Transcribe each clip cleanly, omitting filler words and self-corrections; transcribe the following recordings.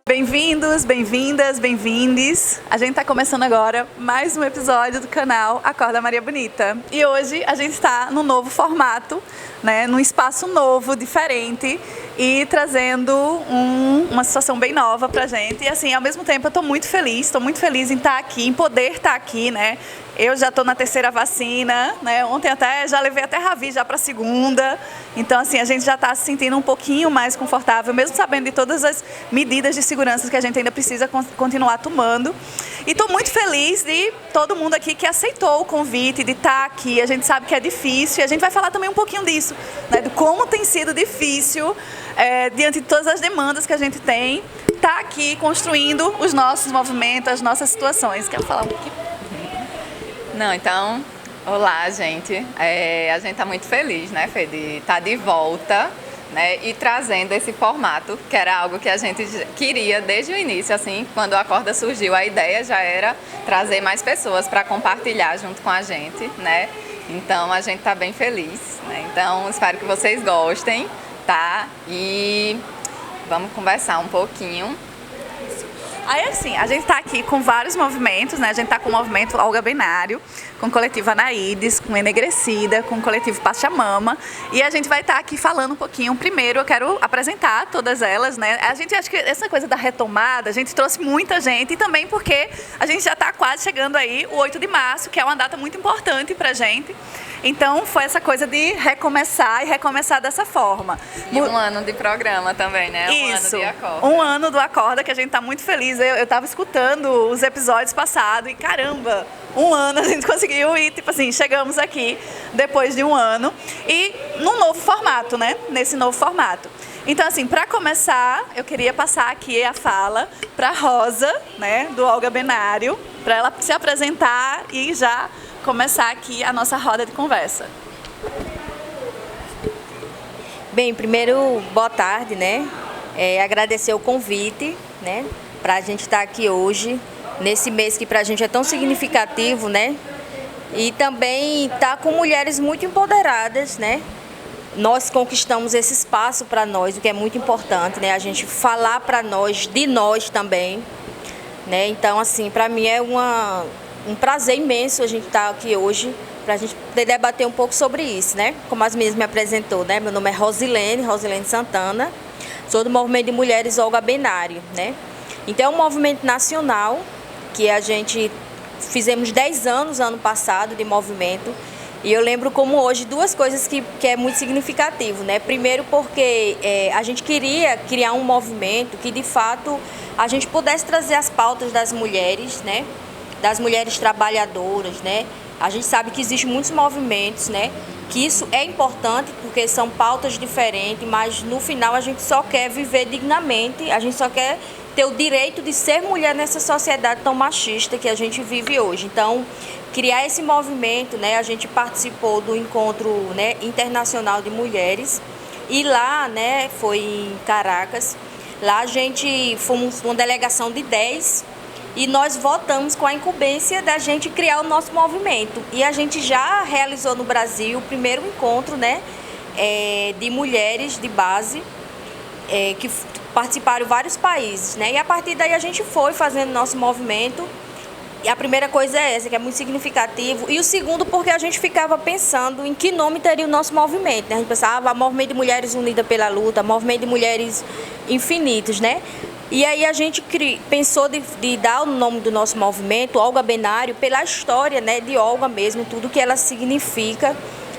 Bem-vindos, bem-vindas, bem-vindes. A gente está começando agora mais um episódio do canal Acorda Maria Bonita. E hoje a gente está num novo formato, né, num espaço novo, diferente e trazendo uma situação bem nova pra gente. E assim, ao mesmo tempo eu estou muito feliz em estar aqui, em poder estar aqui, né? Eu já estou na terceira vacina, né? Ontem até já levei até Ravi já para a segunda. Então assim, a gente já está se sentindo um pouquinho mais confortável, mesmo sabendo de todas as medidas de segurança que a gente ainda precisa continuar tomando. E estou muito feliz de todo mundo aqui que aceitou o convite de estar aqui. A gente sabe que é difícil e a gente vai falar também um pouquinho disso, né? De como tem sido difícil, diante de todas as demandas que a gente tem, estar aqui construindo os nossos movimentos, as nossas situações. Quer falar um pouquinho? Não, então, olá, gente. A gente está muito feliz, né, Fê, de estar de volta, né, e trazendo esse formato, que era algo que a gente queria desde o início, assim, quando a Acorda surgiu, a ideia já era trazer mais pessoas para compartilhar junto com a gente, né? Então, a gente está bem feliz, né? Então, espero que vocês gostem, tá? E vamos conversar um pouquinho. Aí assim, a gente está aqui com vários movimentos, né? A gente está com o movimento Olga Benário, com o coletivo Anaídes, com Enegrecida, com o coletivo Pachamama. E a gente vai estar aqui falando um pouquinho. Primeiro eu quero apresentar todas elas, né? A gente acha que essa coisa da retomada, a gente trouxe muita gente e também porque a gente já está quase chegando aí o 8 de março, que é uma data muito importante pra gente. Então foi essa coisa de recomeçar e recomeçar dessa forma. E um ano de programa também, né? Isso, ano de Acorda. Um ano do Acorda, que a gente está muito feliz. Eu estava escutando os episódios passados e caramba, um ano a gente conseguiu e tipo assim, chegamos aqui depois de um ano e num novo formato, né? Nesse novo formato. Então assim, para começar, eu queria passar aqui a fala para Rosa, né, do Olga Benário, para ela se apresentar e já começar aqui a nossa roda de conversa. Bem, primeiro, boa tarde, né? Agradecer o convite, né? Para a gente estar aqui hoje, nesse mês que para a gente é tão significativo, né? E também estar com mulheres muito empoderadas, né? Nós conquistamos esse espaço para nós, o que é muito importante, né? A gente falar para nós, de nós também, né? Então, assim, para mim é um prazer imenso a gente estar aqui hoje para a gente poder debater um pouco sobre isso, né? Como as meninas me apresentou, né? Meu nome é Rosilene Santana, sou do Movimento de Mulheres Olga Benário, né? Então é um movimento nacional que a gente fizemos 10 anos ano passado de movimento e eu lembro como hoje duas coisas que é muito significativo, né? Primeiro porque a gente queria criar um movimento que de fato a gente pudesse trazer as pautas das mulheres, né? Das mulheres trabalhadoras, né? A gente sabe que existem muitos movimentos, né? Que isso é importante porque são pautas diferentes, mas no final a gente só quer viver dignamente, a gente só quer ter o direito de ser mulher nessa sociedade tão machista que a gente vive hoje. Então, criar esse movimento, né? A gente participou do encontro, né, internacional de mulheres e lá, né, foi em Caracas. Lá a gente fomos uma delegação de 10 e nós votamos com a incumbência da gente criar o nosso movimento. E a gente já realizou no Brasil o primeiro encontro, né, de mulheres de base, que participaram de vários países, né? E a partir daí a gente foi fazendo nosso movimento. E a primeira coisa é essa, que é muito significativo. E o segundo, porque a gente ficava pensando em que nome teria o nosso movimento, né? A gente pensava, Movimento de Mulheres Unidas pela Luta, Movimento de Mulheres Infinitas, né? E aí a gente pensou de dar o nome do nosso movimento, Olga Benário, pela história, né, de Olga mesmo, tudo que ela significa,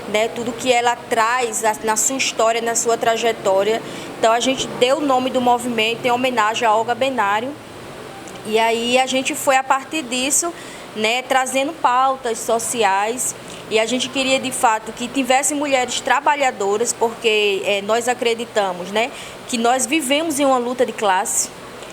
né, tudo que ela traz na sua história, na sua trajetória. Então a gente deu o nome do movimento em homenagem a Olga Benário. E aí a gente foi a partir disso, né, trazendo pautas sociais. E a gente queria de fato que tivesse mulheres trabalhadoras, porque nós acreditamos, né, que nós vivemos em uma luta de classe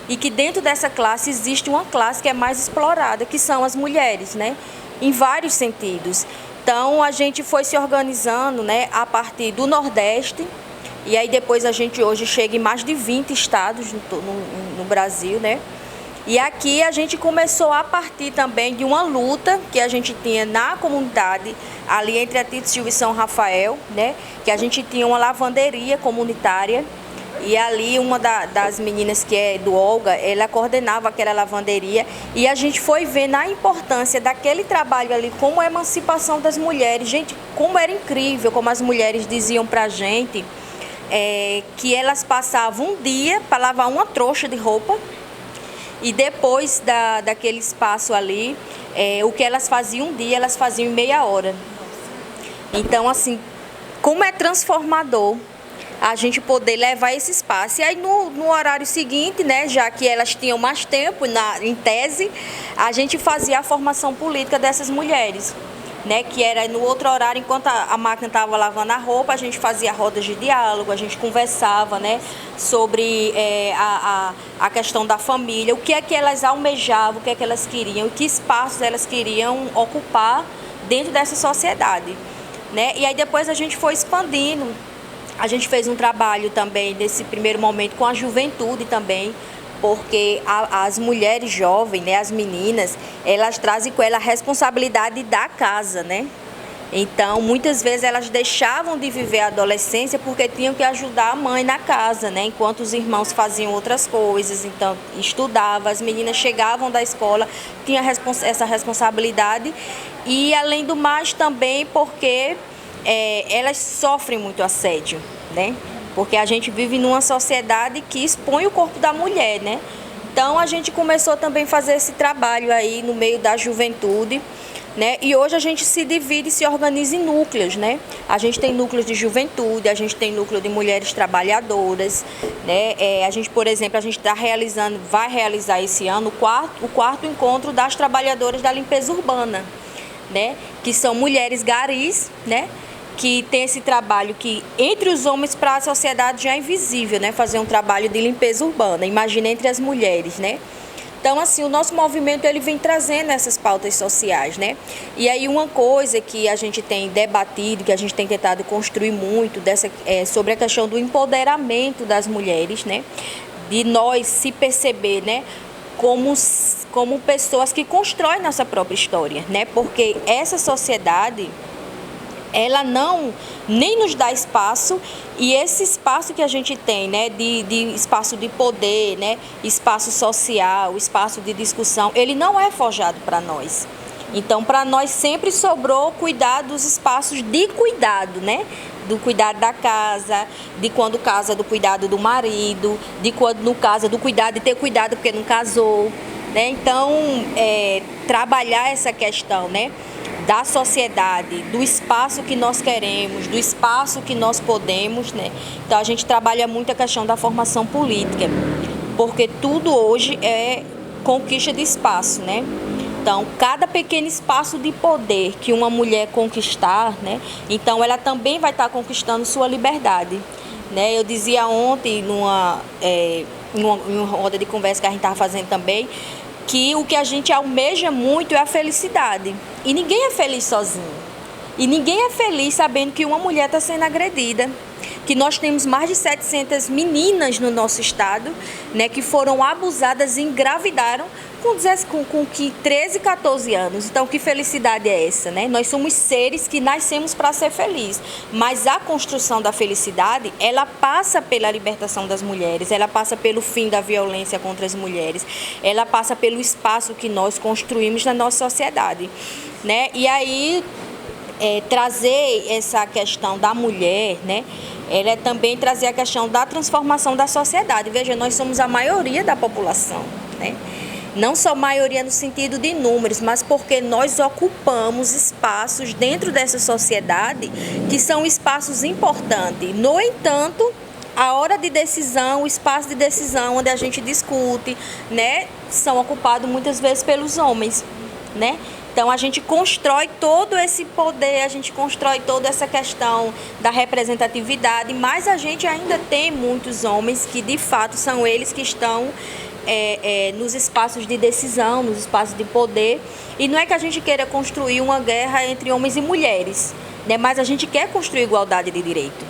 e que dentro dessa classe existe uma classe que é mais explorada, que são as mulheres, né, em vários sentidos. Então a gente foi se organizando, né, a partir do Nordeste, e aí depois a gente hoje chega em mais de 20 estados no Brasil, né? E aqui a gente começou a partir também de uma luta que a gente tinha na comunidade, ali entre a Tito Silva e São Rafael, né? Que a gente tinha uma lavanderia comunitária. E ali uma das meninas que é do Olga, ela coordenava aquela lavanderia. E a gente foi vendo a importância daquele trabalho ali como a emancipação das mulheres. Gente, como era incrível, como as mulheres diziam pra gente, que elas passavam um dia para lavar uma trouxa de roupa. E depois daquele espaço ali, o que elas faziam um dia, elas faziam em meia hora. Então, assim, como é transformador a gente poder levar esse espaço. E aí, no horário seguinte, né, já que elas tinham mais tempo em tese, a gente fazia a formação política dessas mulheres. Né, que era no outro horário, enquanto a máquina estava lavando a roupa, a gente fazia rodas de diálogo, a gente conversava, né, sobre a questão da família, o que é que elas almejavam, o que é que elas queriam, que espaços elas queriam ocupar dentro dessa sociedade. Né? E aí depois a gente foi expandindo, a gente fez um trabalho também nesse primeiro momento com a juventude também, porque as mulheres jovens, né, as meninas, elas trazem com ela a responsabilidade da casa, né? Então, muitas vezes elas deixavam de viver a adolescência porque tinham que ajudar a mãe na casa, né? Enquanto os irmãos faziam outras coisas, então estudavam, as meninas chegavam da escola, tinham essa responsabilidade e, além do mais, também porque elas sofrem muito assédio, né? Porque a gente vive numa sociedade que expõe o corpo da mulher, né? Então a gente começou também a fazer esse trabalho aí no meio da juventude, né? E hoje a gente se divide e se organiza em núcleos, né? A gente tem núcleos de juventude, a gente tem núcleo de mulheres trabalhadoras, né? A gente, por exemplo, a gente vai realizar esse ano o quarto encontro das trabalhadoras da limpeza urbana, né? Que são mulheres garis, né? Que tem esse trabalho que entre os homens para a sociedade já é invisível, né? Fazer um trabalho de limpeza urbana, imagina entre as mulheres, né? Então, assim, o nosso movimento ele vem trazendo essas pautas sociais, né? E aí uma coisa que a gente tem debatido, que a gente tem tentado construir muito sobre a questão do empoderamento das mulheres, né? De nós se perceber, né? Como pessoas que constroem nossa própria história, né? Porque essa sociedade ela nem nos dá espaço, e esse espaço que a gente tem, né, de espaço de poder, né, espaço social, espaço de discussão, ele não é forjado para nós. Então, para nós sempre sobrou cuidar dos espaços de cuidado, né? Do cuidado da casa, de quando casa, do cuidado do marido, de quando no casa, do cuidado de ter cuidado porque não casou, né? Então, trabalhar essa questão, né, da sociedade, do espaço que nós queremos, do espaço que nós podemos, né? Então a gente trabalha muito a questão da formação política, porque tudo hoje é conquista de espaço, né? Então, cada pequeno espaço de poder que uma mulher conquistar, né? Então ela também vai estar conquistando sua liberdade, né? Eu dizia ontem numa roda de conversa que a gente estava fazendo também, que o que a gente almeja muito é a felicidade. E ninguém é feliz sozinho. E ninguém é feliz sabendo que uma mulher está sendo agredida. Que nós temos mais de 700 meninas no nosso estado, né, que foram abusadas e engravidaram com 13, 14 anos. Então, que felicidade é essa, né? Nós somos seres que nascemos para ser felizes. Mas a construção da felicidade, ela passa pela libertação das mulheres, ela passa pelo fim da violência contra as mulheres, ela passa pelo espaço que nós construímos na nossa sociedade, né? E aí, trazer essa questão da mulher, né? Ela é também trazer a questão da transformação da sociedade. Veja, nós somos a maioria da população, né? Não só maioria no sentido de números, mas porque nós ocupamos espaços dentro dessa sociedade que são espaços importantes. No entanto, a hora de decisão, o espaço de decisão onde a gente discute, né, são ocupados muitas vezes pelos homens, né? Então, a gente constrói todo esse poder, a gente constrói toda essa questão da representatividade, mas a gente ainda tem muitos homens que, de fato, são eles que estão nos espaços de decisão, nos espaços de poder. E não é que a gente queira construir uma guerra entre homens e mulheres, né? Mas a gente quer construir igualdade de direito.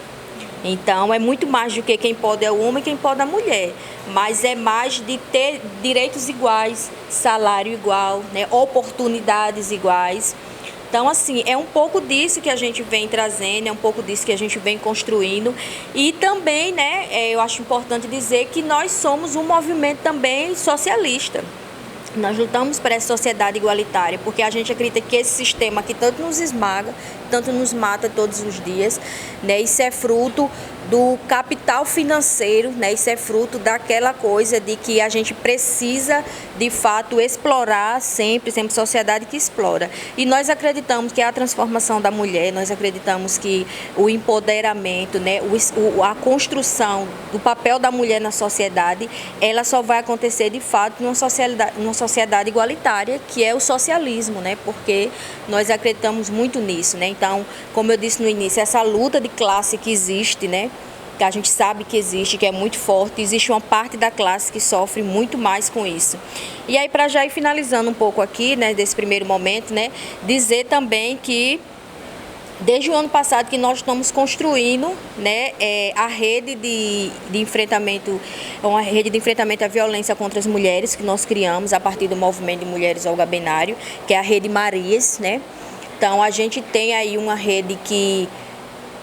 Então, é muito mais do que quem pode é o homem e quem pode é a mulher. Mas é mais de ter direitos iguais, salário igual, né? Oportunidades iguais. Então, assim, é um pouco disso que a gente vem trazendo, é um pouco disso que a gente vem construindo. E também, né, eu acho importante dizer que nós somos um movimento também socialista. Nós lutamos por essa sociedade igualitária, porque a gente acredita que esse sistema que tanto nos esmaga, tanto nos mata todos os dias, né? Isso é fruto do capital financeiro, né? Isso é fruto daquela coisa de que a gente precisa, de fato, explorar sempre sociedade que explora. E nós acreditamos que a transformação da mulher, nós acreditamos que o empoderamento, né? A construção do papel da mulher na sociedade, ela só vai acontecer, de fato, numa sociedade igualitária, que é o socialismo, né? Porque nós acreditamos muito nisso, né? Então, como eu disse no início, essa luta de classe que existe, né? Que a gente sabe que existe, que é muito forte, existe uma parte da classe que sofre muito mais com isso. E aí, para já ir finalizando um pouco aqui, né, desse primeiro momento, né, dizer também que desde o ano passado que nós estamos construindo, né, a rede de enfrentamento, uma rede de enfrentamento à violência contra as mulheres que nós criamos a partir do movimento de mulheres Olga Benário, que é a Rede Marias, né? Então a gente tem aí uma rede que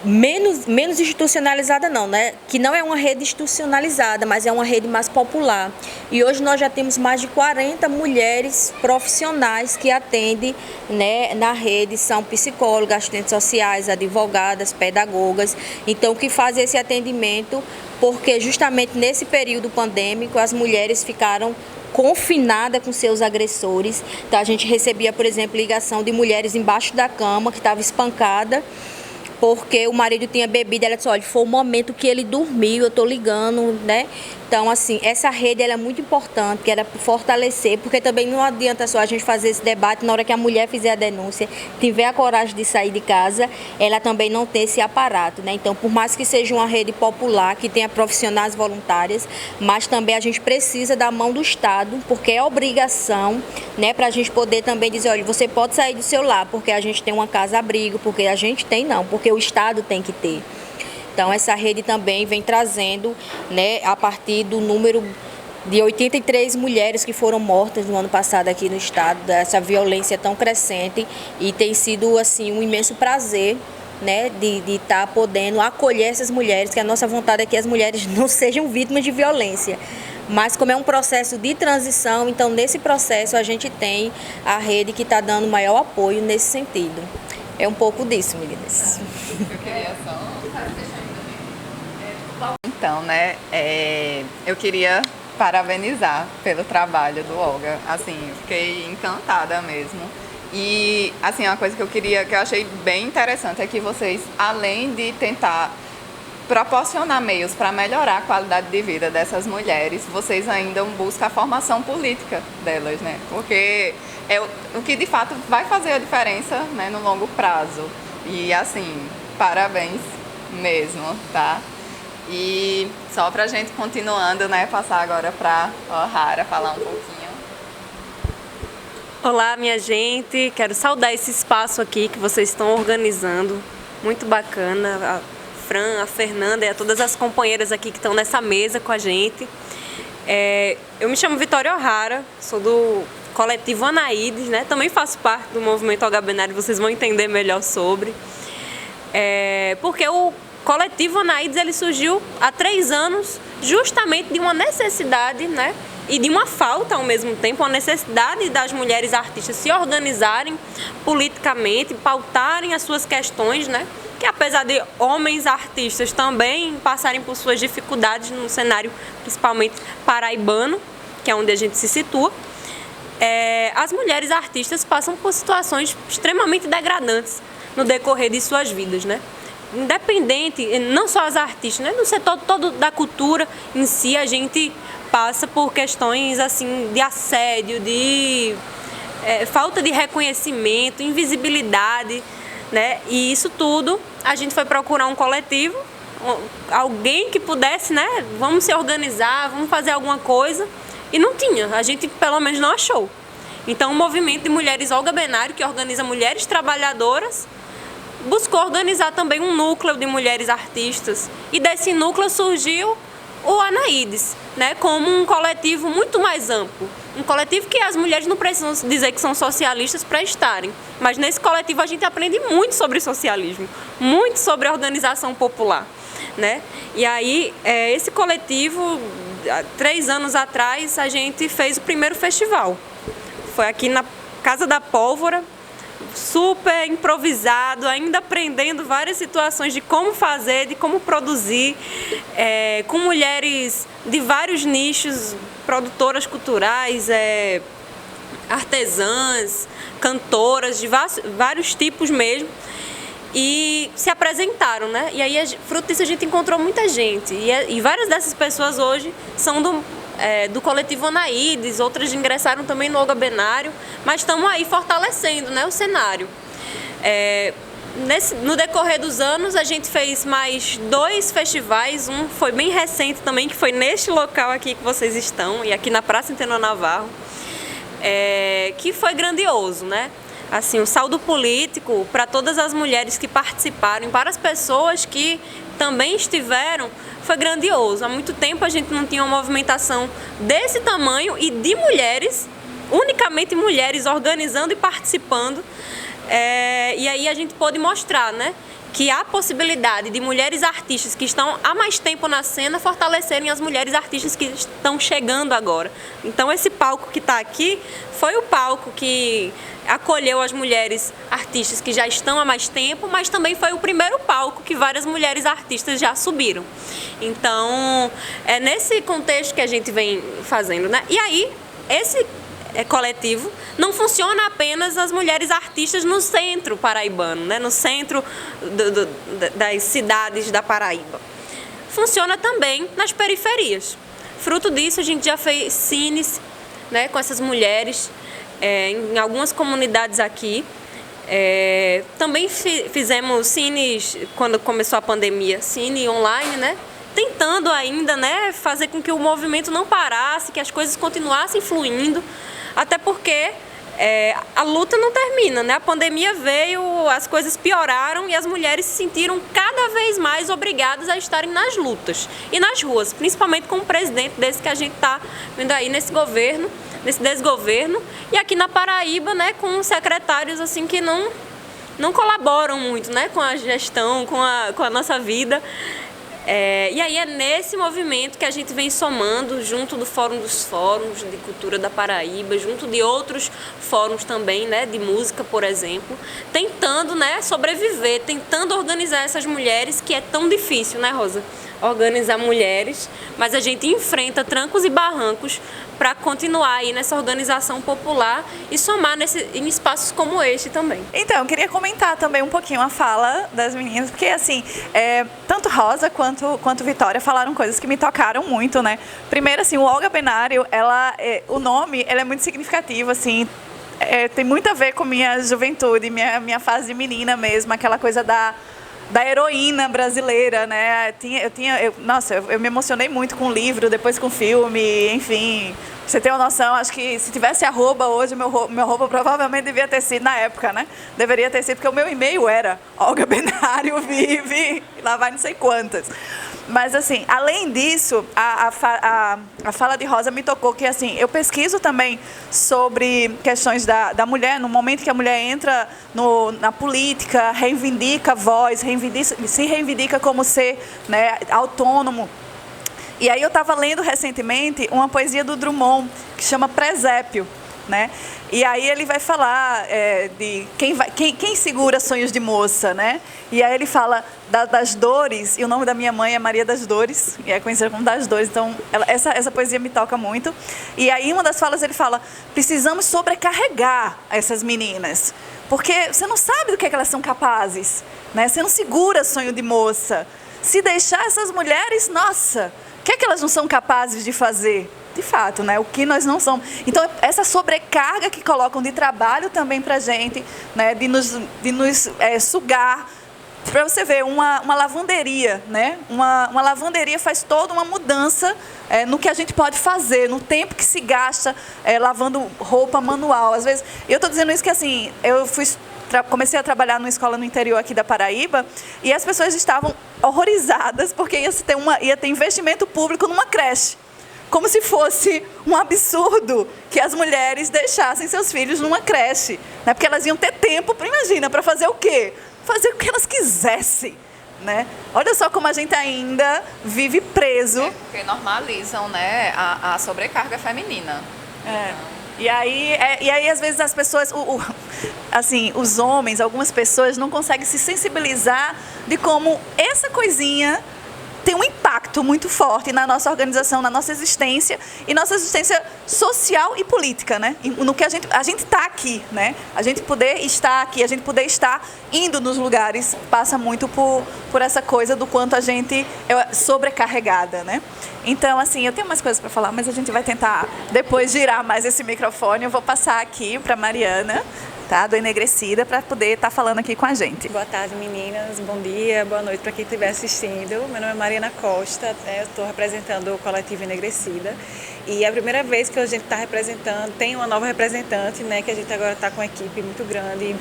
menos institucionalizada não, né? Que não é uma rede institucionalizada, mas é uma rede mais popular. E hoje nós já temos mais de 40 mulheres profissionais que atendem, né, na rede, são psicólogas, assistentes sociais, advogadas, pedagogas, então que fazem esse atendimento, porque justamente nesse período pandêmico as mulheres ficaram confinada com seus agressores. Então a gente recebia, por exemplo, ligação de mulheres embaixo da cama que estava espancada porque o marido tinha bebido. Ela disse, olha, foi o momento que ele dormiu, eu estou ligando, né? Então, assim, essa rede ela é muito importante, que era fortalecer, porque também não adianta só a gente fazer esse debate na hora que a mulher fizer a denúncia, tiver a coragem de sair de casa, ela também não tem esse aparato, né? Então, por mais que seja uma rede popular, que tenha profissionais voluntárias, mas também a gente precisa da mão do Estado, porque é obrigação, né, para a gente poder também dizer, olha, você pode sair do seu lar, porque a gente tem uma casa-abrigo, porque a gente tem não, porque o Estado tem que ter. Então, essa rede também vem trazendo, né, a partir do número de 83 mulheres que foram mortas no ano passado aqui no estado, dessa violência tão crescente, e tem sido, assim, um imenso prazer, né, de estar podendo acolher essas mulheres, que a nossa vontade é que as mulheres não sejam vítimas de violência. Mas como é um processo de transição, então nesse processo a gente tem a rede que está dando maior apoio nesse sentido. É um pouco disso, meninas. Eu queria só... Então, né, eu queria parabenizar pelo trabalho do Olga. Assim, eu fiquei encantada mesmo. E, assim, uma coisa que eu achei bem interessante é que vocês, além de tentar proporcionar meios para melhorar a qualidade de vida dessas mulheres, vocês ainda buscam a formação política delas, né? Porque é o que de fato vai fazer a diferença, né, no longo prazo. E, assim, parabéns mesmo, tá? E só pra gente continuando, né, passar agora pra O'Hara falar um pouquinho. Olá, minha gente, quero saudar esse espaço aqui que vocês estão organizando, muito bacana, a Fran, a Fernanda e a todas as companheiras aqui que estão nessa mesa com a gente. Eu me chamo Vitória O'Hara, sou do coletivo Anaídes, né, também faço parte do movimento Olga Benário, vocês vão entender melhor sobre. Porque o coletivo Anaídes ele surgiu há 3 anos justamente de uma necessidade, né, e de uma falta ao mesmo tempo, uma necessidade das mulheres artistas se organizarem politicamente, pautarem as suas questões, né, que apesar de homens artistas também passarem por suas dificuldades no cenário principalmente paraibano, que é onde a gente se situa, as mulheres artistas passam por situações extremamente degradantes no decorrer de suas vidas, né? Independente, não só as artistas, né? No setor todo da cultura em si, a gente passa por questões assim de assédio, de falta de reconhecimento, invisibilidade, né? E isso tudo, a gente foi procurar um coletivo, alguém que pudesse, né? Vamos se organizar, vamos fazer alguma coisa, e não tinha, a gente pelo menos não achou. Então o movimento de mulheres Olga Benário, que organiza mulheres trabalhadoras, buscou organizar também um núcleo de mulheres artistas. E desse núcleo surgiu o Anaídes, né, como um coletivo muito mais amplo. Um coletivo que as mulheres não precisam dizer que são socialistas para estarem. Mas nesse coletivo a gente aprende muito sobre socialismo, muito sobre organização popular, né? E aí, esse coletivo, 3 anos atrás, a gente fez o primeiro festival. Foi aqui na Casa da Pólvora, super improvisado, ainda aprendendo várias situações de como fazer, de como produzir, com mulheres de vários nichos, produtoras culturais, artesãs, cantoras, de vários tipos mesmo, e se apresentaram, né? E aí, fruto disso, a gente encontrou muita gente, e várias dessas pessoas hoje são do coletivo Anaídes, outras ingressaram também no Olga Benário, mas estamos aí fortalecendo, né, o cenário. No decorrer dos anos, a gente fez mais 2 festivais, um foi bem recente também, que foi neste local aqui que vocês estão, e aqui na Praça Antenor Navarro, que foi grandioso, né? Assim, o saldo político para todas as mulheres que participaram, para as pessoas que também estiveram, foi grandioso. Há muito tempo a gente não tinha uma movimentação desse tamanho e de mulheres, unicamente mulheres organizando e participando. E aí a gente pôde mostrar, né, que há possibilidade de mulheres artistas que estão há mais tempo na cena fortalecerem as mulheres artistas que estão chegando agora. Então esse palco que está aqui foi o palco que acolheu as mulheres artistas que já estão há mais tempo, mas também foi o primeiro palco que várias mulheres artistas já subiram. Então, é nesse contexto que a gente vem fazendo, né? E aí, esse coletivo não funciona apenas as mulheres artistas no centro paraibano, né? No centro das cidades da Paraíba. Funciona também nas periferias. Fruto disso, a gente já fez cines, né, com essas mulheres, em algumas comunidades aqui. Também fizemos cines, quando começou a pandemia, cine online, né? Tentando ainda, né, fazer com que o movimento não parasse, que as coisas continuassem fluindo, até porque a luta não termina, né? A pandemia veio, as coisas pioraram e as mulheres se sentiram cada vez mais obrigadas a estarem nas lutas e nas ruas, principalmente com o presidente desse que a gente está vendo aí nesse governo, nesse desgoverno, e aqui na Paraíba, né, com secretários assim que não colaboram muito, né, com a gestão, com a nossa vida. E aí é nesse movimento que a gente vem somando, junto do Fórum dos Fóruns de Cultura da Paraíba, junto de outros fóruns também, né, de música, por exemplo, tentando, né, sobreviver, tentando organizar essas mulheres, que é tão difícil, né, Rosa? Organizar mulheres, mas a gente enfrenta trancos e barrancos para continuar aí nessa organização popular e somar em espaços como este também. Então, eu queria comentar também um pouquinho a fala das meninas, porque assim, tanto Rosa quanto Vitória falaram coisas que me tocaram muito, né? Primeiro, assim, o Olga Benário, o nome, ela é muito significativo, assim, tem muito a ver com minha juventude, minha fase de menina mesmo, aquela coisa da heroína brasileira, né? Eu me emocionei muito com o livro, depois com o filme, enfim. Pra você ter uma noção, acho que se tivesse arroba hoje, meu arroba provavelmente devia ter sido na época, né? Deveria ter sido, porque o meu e-mail era Olga Benário Vive, e lá vai não sei quantas. Mas, assim, além disso, a fala de Rosa me tocou que, assim, eu pesquiso também sobre questões da mulher, no momento que a mulher entra na política, reivindica a voz, se reivindica como ser, né, autônomo. E aí eu estava lendo recentemente uma poesia do Drummond, que chama Presépio, né? E aí ele vai falar de quem segura sonhos de moça, né? E aí ele fala das dores, e o nome da minha mãe é Maria das Dores, e é conhecida como das Dores, então essa poesia me toca muito. E aí uma das falas ele fala, precisamos sobrecarregar essas meninas, porque você não sabe do que elas são capazes, né? Você não segura sonho de moça. Se deixar essas mulheres, nossa, o que elas não são capazes de fazer? De fato, né? O que nós não somos. Então, essa sobrecarga que colocam de trabalho também para a gente, né? De nos sugar. Para você ver, uma lavanderia, né? Uma lavanderia faz toda uma mudança no que a gente pode fazer, no tempo que se gasta lavando roupa manual. Às vezes, eu estou dizendo isso que, assim, eu fui comecei a trabalhar numa escola no interior aqui da Paraíba e as pessoas estavam horrorizadas porque ia ter investimento público numa creche. Como se fosse um absurdo que as mulheres deixassem seus filhos numa creche, né? Porque elas iam ter tempo, imagina, para fazer o quê? Fazer o que elas quisessem, né? Olha só como a gente ainda vive preso. Porque normalizam, né, a sobrecarga feminina. E aí, às vezes, as pessoas, assim, os homens, algumas pessoas não conseguem se sensibilizar de como essa coisinha tem um impacto muito forte na nossa organização, na nossa existência e nossa existência social e política, né? No que a gente está aqui, né? A gente poder estar aqui, a gente poder estar indo nos lugares, passa muito por essa coisa do quanto a gente é sobrecarregada, né? Então, assim, eu tenho mais coisas para falar, mas a gente vai tentar depois girar mais esse microfone. Eu vou passar aqui para Mariana, tá, do Enegrecida, para poder estar falando aqui com a gente. Boa tarde, meninas. Bom dia, boa noite para quem estiver assistindo. Meu nome é Mariana Costa, né? Eu estou representando o coletivo Enegrecida. E é a primeira vez que a gente está representando, tem uma nova representante, né? Que a gente agora está com uma equipe muito grande.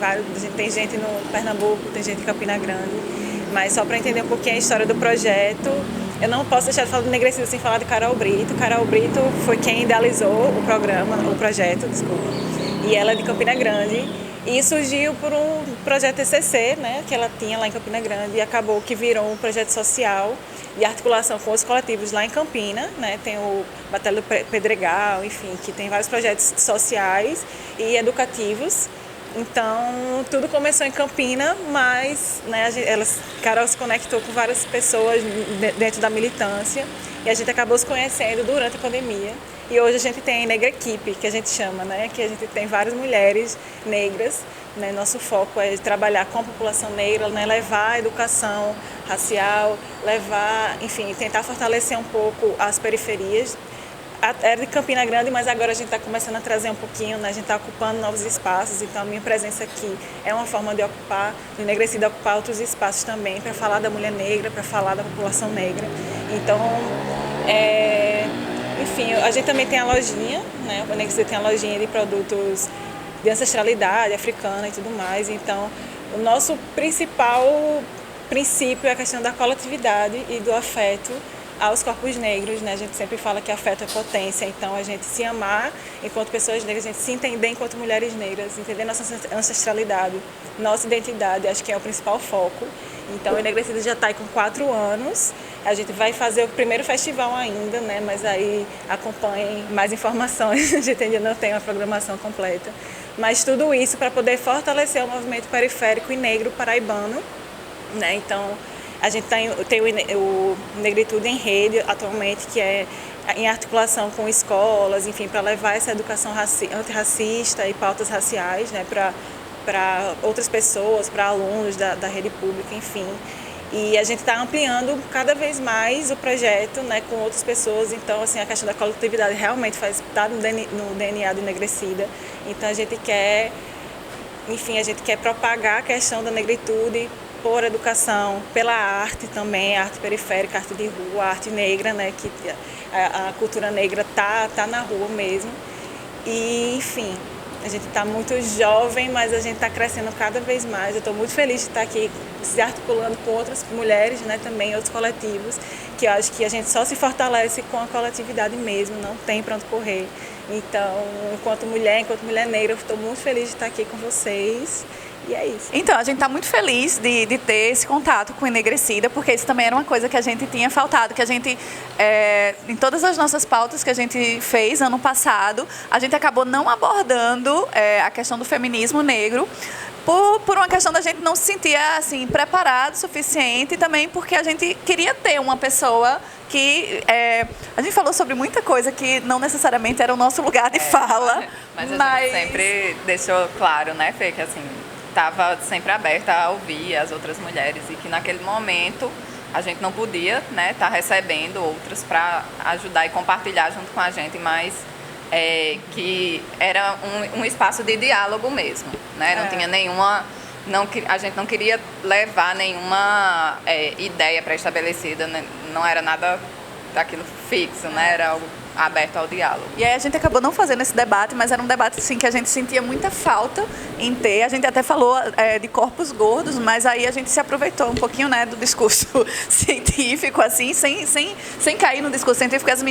Tem gente no Pernambuco, tem gente em Campina Grande. Mas só para entender um pouquinho a história do projeto, eu não posso deixar de falar do Enegrecida sem falar de Carol Brito. Carol Brito foi quem idealizou o projeto, e ela é de Campina Grande, e surgiu por um projeto TCC, né, que ela tinha lá em Campina Grande, e acabou que virou um projeto social de articulação com os coletivos lá em Campina, né, tem o Batalha do Pedregal, enfim, que tem vários projetos sociais e educativos. Então, tudo começou em Campina, mas, né, Carol se conectou com várias pessoas dentro da militância e a gente acabou se conhecendo durante a pandemia. E hoje a gente tem a Negra Equipe, que a gente chama, né, que a gente tem várias mulheres negras, né, nosso foco é trabalhar com a população negra, né, levar a educação racial, enfim, tentar fortalecer um pouco as periferias. Era de Campina Grande, mas agora a gente está começando a trazer um pouquinho, né? A gente está ocupando novos espaços, então a minha presença aqui é uma forma de ocupar, de Enegrecida ocupar outros espaços também, para falar da mulher negra, para falar da população negra. Então, enfim, a gente também tem a lojinha, né? O Enegrecida tem a lojinha de produtos de ancestralidade africana e tudo mais, então o nosso principal princípio é a questão da coletividade e do afeto aos corpos negros, né? A gente sempre fala que afeto é potência, então a gente se amar enquanto pessoas negras, a gente se entender enquanto mulheres negras, entender nossa ancestralidade, nossa identidade, acho que é o principal foco. Então o Enegrecida já está aí com 4 anos, a gente vai fazer o primeiro festival ainda, né? Mas aí acompanhem mais informações, a gente ainda não tem uma programação completa. Mas tudo isso para poder fortalecer o movimento periférico e negro paraibano, né? Então, a gente tem o Negritude em Rede atualmente, que é em articulação com escolas, enfim, para levar essa educação antirracista e pautas raciais, né, para outras pessoas, para alunos da rede pública, enfim. E a gente está ampliando cada vez mais o projeto, né, com outras pessoas. Então, assim, a questão da coletividade realmente está no DNA do Enegrecida. Então, a gente quer propagar a questão da negritude por educação, pela arte também, arte periférica, arte de rua, arte negra, né, que a cultura negra tá na rua mesmo. E, enfim, a gente está muito jovem, mas a gente está crescendo cada vez mais. Eu estou muito feliz de estar aqui se articulando com outras mulheres, né, também, outros coletivos, que eu acho que a gente só se fortalece com a coletividade mesmo, não tem para onde correr. Então, enquanto mulher negra, eu estou muito feliz de estar aqui com vocês. E é isso. Então, a gente está muito feliz de ter esse contato com o Enegrecida, porque isso também era uma coisa que a gente tinha faltado, que a gente, em todas as nossas pautas que a gente fez ano passado, a gente acabou não abordando a questão do feminismo negro, por uma questão da gente não se sentir assim, preparado o suficiente, e também porque a gente queria ter uma pessoa que... a gente falou sobre muita coisa que não necessariamente era o nosso lugar de fala. Mas a gente sempre deixou claro, né, Fê, que assim, estava sempre aberta a ouvir as outras mulheres e que naquele momento a gente não podia, né, estar recebendo outras para ajudar e compartilhar junto com a gente, mas que era um espaço de diálogo mesmo, né? Não tinha nenhuma... a gente não queria levar nenhuma ideia pré-estabelecida, né? Não era nada daquilo fixo, né? Era algo aberto ao diálogo. E aí a gente acabou não fazendo esse debate, mas era um debate assim, que a gente sentia muita falta em ter. A gente até falou de corpos gordos, mas aí a gente se aproveitou um pouquinho, né, do discurso científico, assim, sem cair no discurso científico. As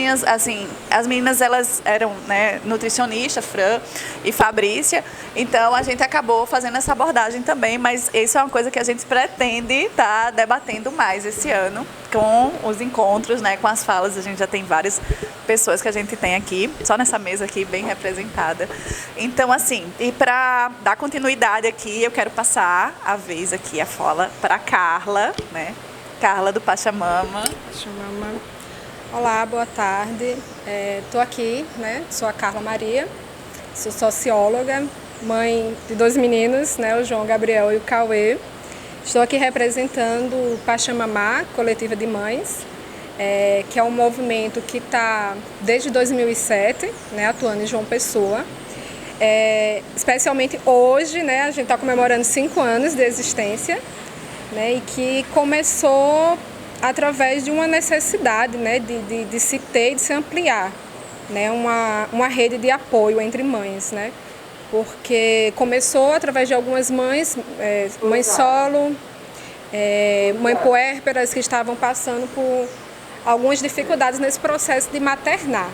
meninas elas eram, né, nutricionista, Fran e Fabrícia, então a gente acabou fazendo essa abordagem também, mas isso é uma coisa que a gente pretende estar debatendo mais esse ano, com os encontros, né, com as falas. A gente já tem várias pessoas que a gente tem aqui, só nessa mesa aqui, bem representada. Então, assim, e para dar continuidade aqui, eu quero passar a vez aqui, a fala, para Carla, né? Carla do Pachamama. Pachamama. Olá, boa tarde. Estou aqui, né? Sou a Carla Maria, sou socióloga, mãe de 2 meninos, né? O João Gabriel e o Cauê. Estou aqui representando o Pachamama, Coletiva de Mães, que é um movimento que está desde 2007, né, atuando em João Pessoa. Especialmente hoje, né, a gente está comemorando 5 anos de existência, né, e que começou através de uma necessidade, né, de se ter e de se ampliar, né, uma rede de apoio entre mães, né, porque começou através de algumas mães, mãe solo, mãe puérperas que estavam passando por algumas dificuldades nesse processo de maternar,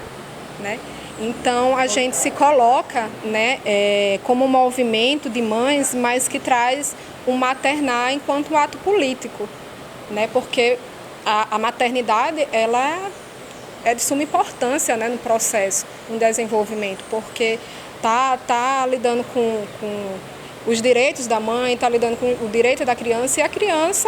né? Então a gente se coloca, né, como um movimento de mães, mas que traz o maternar enquanto um ato político, né? Porque a maternidade ela é de suma importância, né, no processo, no desenvolvimento, porque tá lidando com os direitos da mãe, está lidando com o direito da criança, e a criança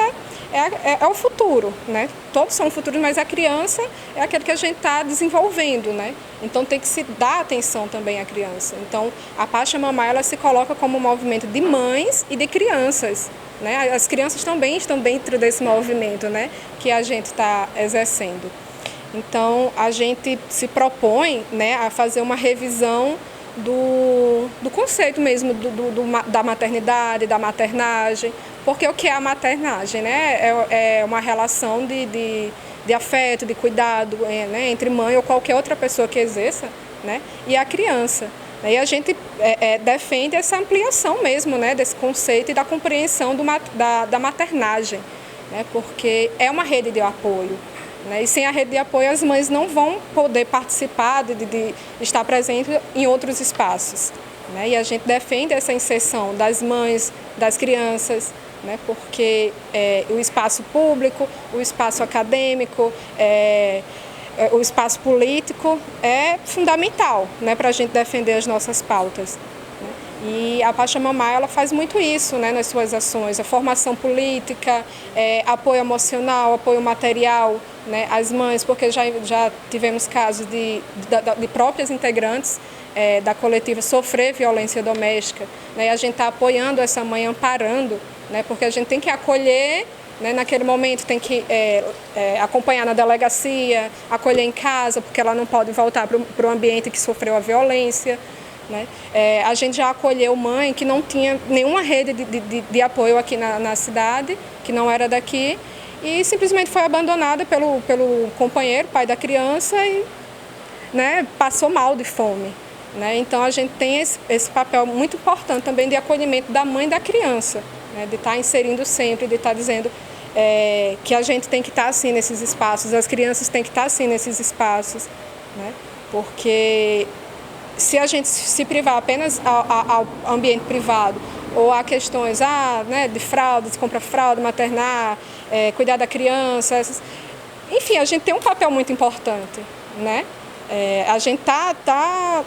é o futuro, né? Todos são futuros, mas a criança é aquele que a gente está desenvolvendo, né? Então tem que se dar atenção também à criança. Então a Pachamama, ela se coloca como um movimento de mães e de crianças, né? As crianças também estão dentro desse movimento, né, que a gente está exercendo. Então a gente se propõe, né, a fazer uma revisão do conceito mesmo da maternidade, da maternagem, porque o que é a maternagem, né? É uma relação de afeto, de cuidado, né, entre mãe ou qualquer outra pessoa que exerça, né, e a criança. E a gente defende essa ampliação mesmo, né, desse conceito e da compreensão da maternagem, né, porque é uma rede de apoio. E sem a rede de apoio, as mães não vão poder participar de estar presentes em outros espaços, né? E a gente defende essa inserção das mães, das crianças, né? Porque o espaço público, o espaço acadêmico, o espaço político é fundamental, né, para a gente defender as nossas pautas. E a Pachamama, ela faz muito isso, né, nas suas ações, a formação política, apoio emocional, apoio material, né, às mães, porque já tivemos casos de próprias integrantes da coletiva sofrer violência doméstica, né, e a gente está apoiando essa mãe, amparando, né, porque a gente tem que acolher, né, naquele momento tem que acompanhar na delegacia, acolher em casa, porque ela não pode voltar para o ambiente que sofreu a violência. Né? A gente já acolheu mãe que não tinha nenhuma rede de apoio aqui na cidade, que não era daqui, e simplesmente foi abandonada pelo companheiro, pai da criança, e, né, passou mal de fome. Né? Então a gente tem esse papel muito importante também de acolhimento da mãe e da criança, né? De estar inserindo sempre, de estar dizendo que a gente tem que estar assim nesses espaços, as crianças têm que estar assim nesses espaços, né? Porque se a gente se privar apenas ao ambiente privado ou a questões né, de fraldas, compra fralda, maternar, cuidar da criança, enfim, a gente tem um papel muito importante, né? A gente tá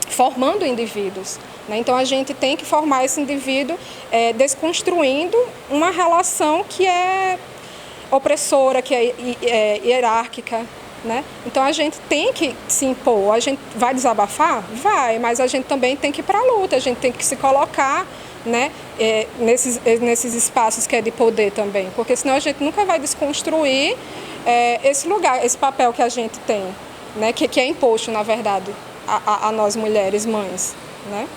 formando indivíduos, né? Então a gente tem que formar esse indivíduo desconstruindo uma relação que é opressora, que é hierárquica. Né? Então a gente tem que se impor, a gente vai desabafar? Vai, mas a gente também tem que ir para a luta, a gente tem que se colocar, né, nesses espaços que é de poder também, porque senão a gente nunca vai desconstruir esse lugar, esse papel que a gente tem, né, que é imposto, na verdade, a nós mulheres, mães. Né?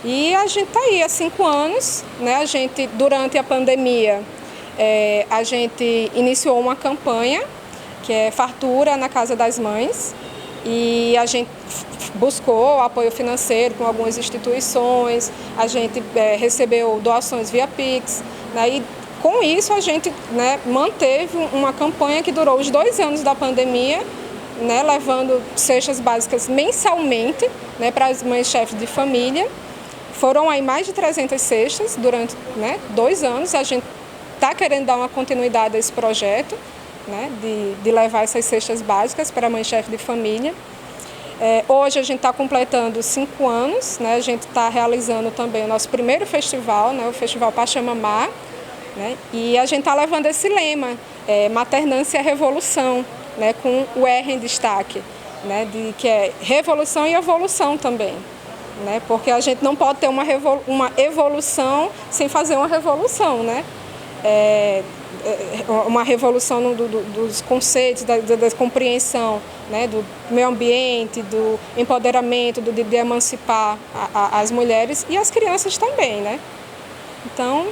E a gente está aí há 5 anos, né? A gente, durante a pandemia, a gente iniciou uma campanha que é Fartura na Casa das Mães, E a gente buscou apoio financeiro com algumas instituições, a gente recebeu doações via Pix, né? E com isso a gente, né, manteve uma campanha que durou os 2 anos da pandemia, né, levando cestas básicas mensalmente, né, para as mães chefes de família. Foram aí mais de 300 cestas durante, né, 2 anos. A gente está querendo dar uma continuidade a esse projeto, né, de levar essas cestas básicas para a mãe chefe de família. Hoje a gente está completando 5 anos, né, a gente está realizando também o nosso primeiro festival, né, o Festival Pachamamá, né, e a gente está levando esse lema, Maternância é Revolução, né, com o R em destaque, né, que é revolução e evolução também, né, porque a gente não pode ter uma evolução sem fazer uma revolução, né, uma revolução dos conceitos, da compreensão, né, do meio ambiente, do empoderamento, de emancipar as mulheres e as crianças também, né. Então,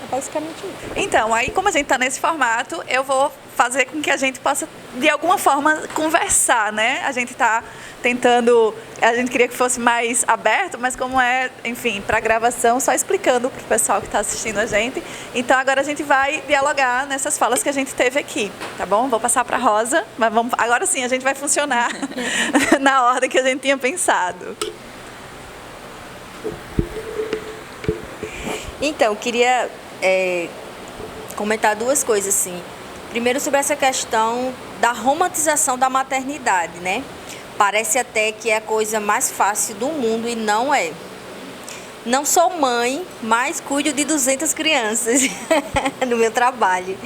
é basicamente isso. Então, aí como a gente está nesse formato, eu vou fazer com que a gente possa, de alguma forma, conversar, né? A gente está tentando, a gente queria que fosse mais aberto, mas como enfim, para gravação, só explicando para o pessoal que está assistindo a gente. Então, agora a gente vai dialogar nessas falas que a gente teve aqui, tá bom? Vou passar para a Rosa, mas agora sim, a gente vai funcionar na ordem que a gente tinha pensado. Então, queria comentar 2 coisas, assim. Primeiro, sobre essa questão da romantização da maternidade, né? Parece até que é a coisa mais fácil do mundo e não é. Não sou mãe, mas cuido de 200 crianças no meu trabalho.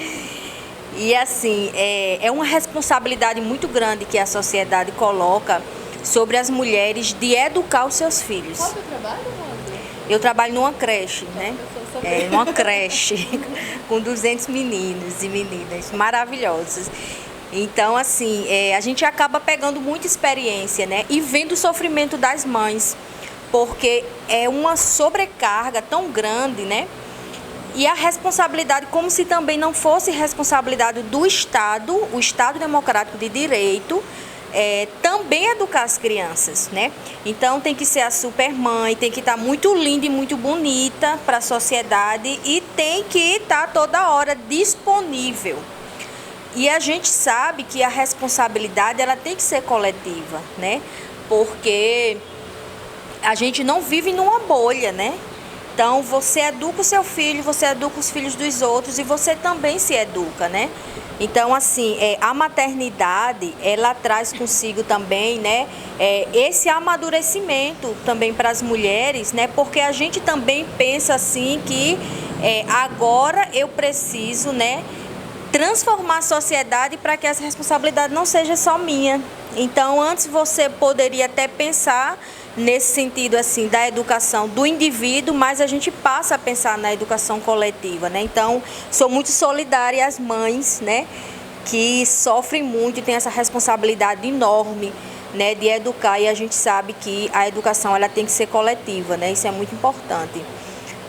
E, assim, é uma responsabilidade muito grande que a sociedade coloca sobre as mulheres de educar os seus filhos. Qual é o teu trabalho, Rosa? Eu trabalho numa creche, né? Numa creche com 200 meninos e meninas maravilhosos. Então, assim, a gente acaba pegando muita experiência, né? E vendo o sofrimento das mães, porque é uma sobrecarga tão grande, né? E a responsabilidade, como se também não fosse responsabilidade do Estado, o Estado Democrático de Direito, também educar as crianças, né? Então tem que ser a supermãe, tem que estar muito linda e muito bonita para a sociedade e tem que estar toda hora disponível. E a gente sabe que a responsabilidade ela tem que ser coletiva, né? Porque a gente não vive numa bolha, né? Então você educa o seu filho, você educa os filhos dos outros e você também se educa, né? Então, assim, a maternidade, ela traz consigo também, né, esse amadurecimento também para as mulheres, né, porque a gente também pensa, assim, que agora eu preciso, né, transformar a sociedade para que essa responsabilidade não seja só minha. Então, antes você poderia até pensar nesse sentido, assim, da educação do indivíduo, mas a gente passa a pensar na educação coletiva, né? Então, sou muito solidária às mães, né, que sofrem muito e têm essa responsabilidade enorme, né, de educar, e a gente sabe que a educação ela tem que ser coletiva, né? Isso é muito importante.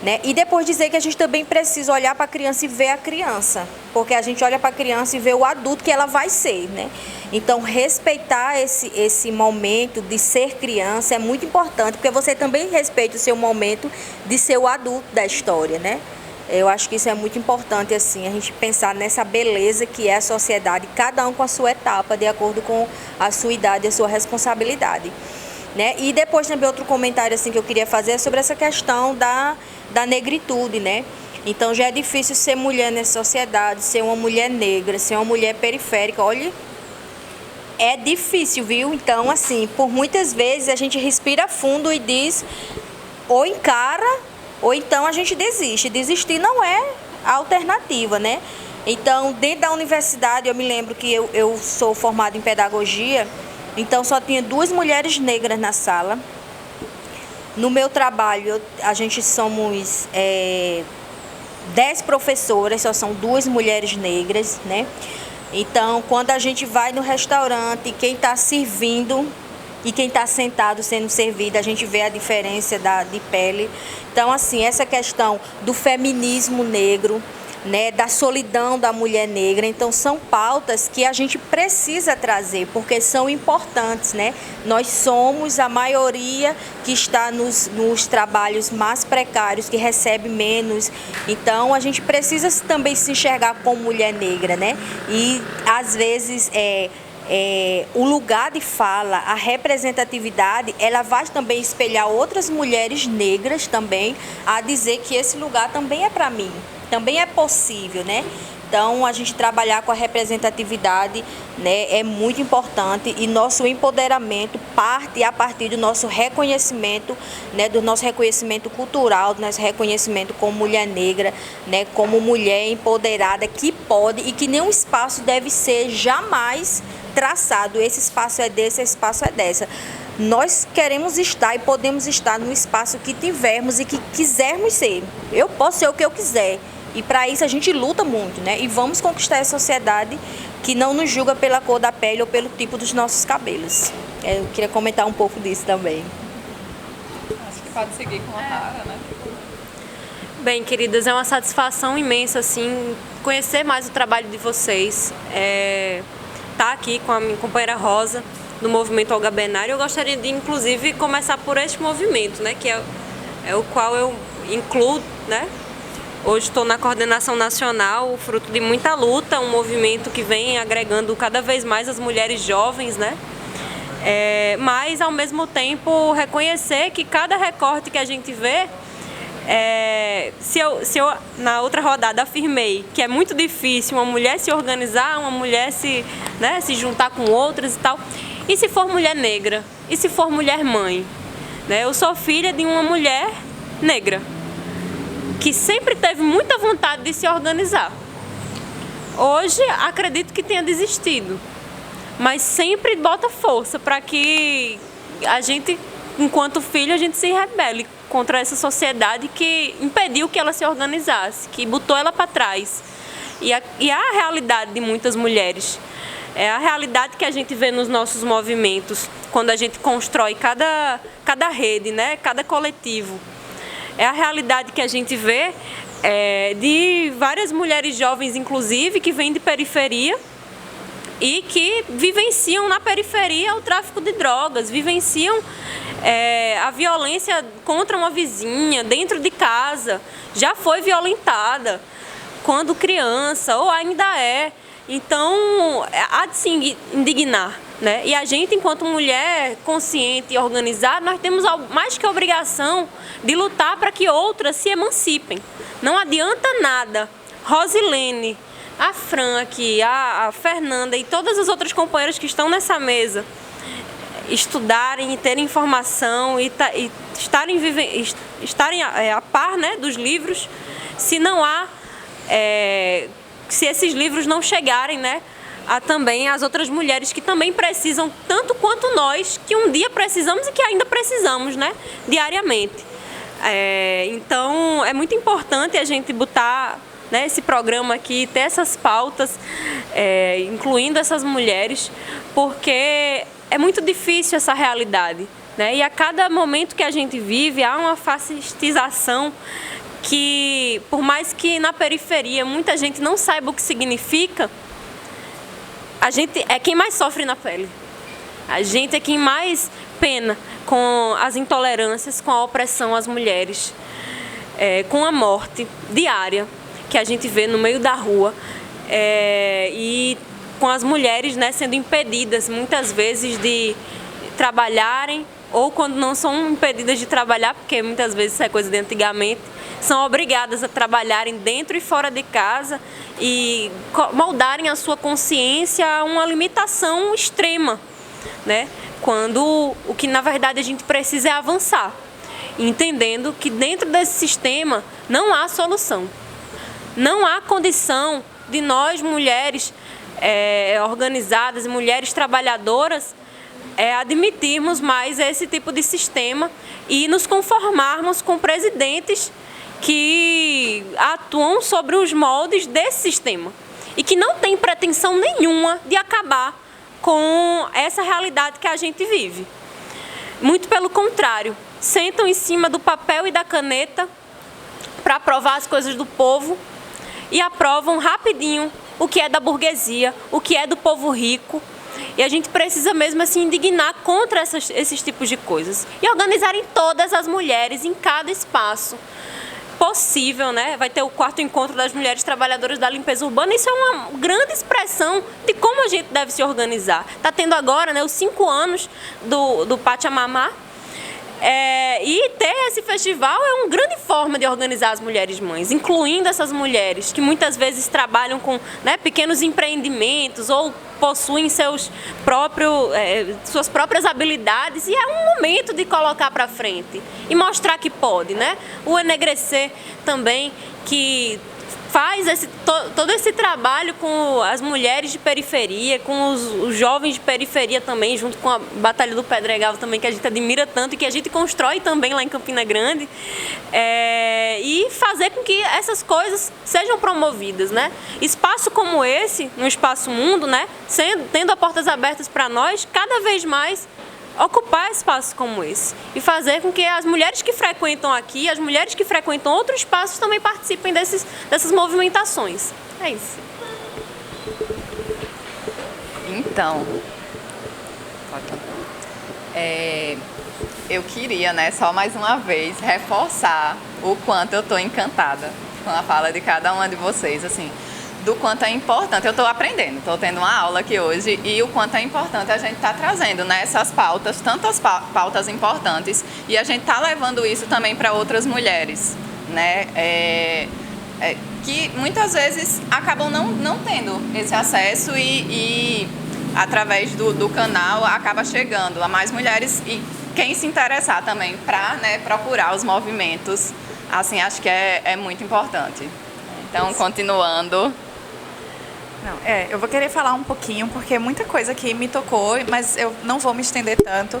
Né? E depois dizer que a gente também precisa olhar para a criança e ver a criança, porque a gente olha para a criança e vê o adulto que ela vai ser, né? Então, respeitar esse momento de ser criança é muito importante, porque você também respeita o seu momento de ser o adulto da história, né? Eu acho que isso é muito importante, assim, a gente pensar nessa beleza que é a sociedade, cada um com a sua etapa, de acordo com a sua idade e a sua responsabilidade. Né? E depois também outro comentário assim, que eu queria fazer é sobre essa questão da negritude, né? Então já é difícil ser mulher nessa sociedade, ser uma mulher negra, ser uma mulher periférica, olha, é difícil, viu? Então, assim, por muitas vezes a gente respira fundo e diz, ou encara, ou então a gente desiste. Desistir não é a alternativa, né? Então, dentro da universidade, eu me lembro que eu sou formada em pedagogia, então só tinha 2 mulheres negras na sala. No meu trabalho, a gente somos 10 professoras, só são 2 mulheres negras, né? Então, quando a gente vai no restaurante, quem está servindo e quem está sentado sendo servido, a gente vê a diferença de pele. Então, assim, essa questão do feminismo negro, né, da solidão da mulher negra. Então são pautas que a gente precisa trazer, porque são importantes, né? Nós somos a maioria que está nos trabalhos mais precários, que recebe menos. Então a gente precisa também se enxergar como mulher negra, né? E às vezes o lugar de fala, a representatividade, ela vai também espelhar outras mulheres negras também a dizer que esse lugar também é para mim, também é possível, né? Então, a gente trabalhar com a representatividade, né, é muito importante, e nosso empoderamento parte a partir do nosso reconhecimento, né, do nosso reconhecimento cultural, do nosso reconhecimento como mulher negra, né, como mulher empoderada que pode e que nenhum espaço deve ser jamais traçado. Esse espaço é desse, esse espaço é dessa. Nós queremos estar e podemos estar no espaço que tivermos e que quisermos ser. Eu posso ser o que eu quiser. E para isso a gente luta muito, né? E vamos conquistar essa sociedade que não nos julga pela cor da pele ou pelo tipo dos nossos cabelos. Eu queria comentar um pouco disso também. Acho que pode seguir com a Tara, né? Bem, queridas, é uma satisfação imensa, assim, conhecer mais o trabalho de vocês. Tá aqui com a minha companheira Rosa, do movimento Olga Benário. Eu gostaria de, inclusive, começar por este movimento, né, que é o qual eu incluo, né? Hoje estou na coordenação nacional, fruto de muita luta, um movimento que vem agregando cada vez mais as mulheres jovens, né? Mas, ao mesmo tempo, reconhecer que cada recorte que a gente vê, se eu na outra rodada afirmei que é muito difícil uma mulher se organizar, uma mulher se juntar com outras e tal, e se for mulher negra? E se for mulher mãe? Né? Eu sou filha de uma mulher negra, que sempre teve muita vontade de se organizar. Hoje, acredito que tenha desistido, mas sempre bota força para que a gente, enquanto filho, a gente se rebele contra essa sociedade que impediu que ela se organizasse, que botou ela para trás. E a realidade de muitas mulheres, é a realidade que a gente vê nos nossos movimentos, quando a gente constrói cada rede, né, cada coletivo. É a realidade que a gente vê de várias mulheres jovens, inclusive, que vêm de periferia e que vivenciam na periferia o tráfico de drogas, vivenciam a violência contra uma vizinha, dentro de casa, já foi violentada quando criança ou ainda é. Então, há de se indignar, né? E a gente, enquanto mulher consciente e organizada, nós temos mais que a obrigação de lutar para que outras se emancipem. Não adianta nada Rosilene, a Fran aqui, a Fernanda e todas as outras companheiras que estão nessa mesa estudarem e terem informação e estarem a par, né, dos livros, se não há... se esses livros não chegarem, né, a também as outras mulheres que também precisam, tanto quanto nós, que um dia precisamos e que ainda precisamos, né, diariamente. Então, é muito importante a gente botar, né, esse programa aqui, ter essas pautas, incluindo essas mulheres, porque é muito difícil essa realidade, né, e a cada momento que a gente vive, há uma fascistização que, por mais que na periferia muita gente não saiba o que significa, a gente é quem mais sofre na pele. A gente é quem mais pena com as intolerâncias, com a opressão às mulheres, com a morte diária que a gente vê no meio da rua, e com as mulheres, né, sendo impedidas muitas vezes de trabalharem, ou quando não são impedidas de trabalhar, porque muitas vezes isso é coisa de antigamente, são obrigadas a trabalharem dentro e fora de casa e moldarem a sua consciência a uma limitação extrema, né? Quando o que na verdade a gente precisa é avançar, entendendo que dentro desse sistema não há solução. Não há condição de nós, mulheres organizadas, mulheres trabalhadoras, admitirmos mais esse tipo de sistema e nos conformarmos com presidentes que atuam sobre os moldes desse sistema e que não tem pretensão nenhuma de acabar com essa realidade que a gente vive. Muito pelo contrário, sentam em cima do papel e da caneta para aprovar as coisas do povo e aprovam rapidinho o que é da burguesia, o que é do povo rico. E a gente precisa mesmo assim indignar contra esses tipos de coisas. E organizarem todas as mulheres em cada espaço possível, né? Vai ter o 4º encontro das mulheres trabalhadoras da limpeza urbana. Isso é uma grande expressão de como a gente deve se organizar. Está tendo agora, né, os 5 anos do Pachamama. E ter esse festival é uma grande forma de organizar as mulheres mães, incluindo essas mulheres que muitas vezes trabalham com, né, pequenos empreendimentos ou possuem suas próprias habilidades, e é um momento de colocar para frente e mostrar que pode, né? O Enegrecer também, que faz todo esse trabalho com as mulheres de periferia, com os jovens de periferia também, junto com a Batalha do Pedregal também, que a gente admira tanto e que a gente constrói também lá em Campina Grande, e fazer com que essas coisas sejam promovidas, né? Espaço como esse, no Espaço Mundo, né? Tendo as portas abertas para nós, cada vez mais ocupar espaços como esse e fazer com que as mulheres que frequentam aqui, as mulheres que frequentam outros espaços também participem dessas movimentações. É isso. Então, eu queria, né, só mais uma vez reforçar o quanto eu estou encantada com a fala de cada uma de vocês, assim, do quanto é importante. Eu estou aprendendo, estou tendo uma aula aqui hoje, e o quanto é importante a gente estar trazendo, né, essas pautas, tantas pautas importantes, e a gente está levando isso também para outras mulheres, né, que muitas vezes acabam não tendo esse acesso, e através do canal acaba chegando a mais mulheres, e quem se interessar também para, né, procurar os movimentos, assim, acho que é muito importante. Então, continuando. Não, eu vou querer falar um pouquinho, porque muita coisa aqui me tocou, mas eu não vou me estender tanto.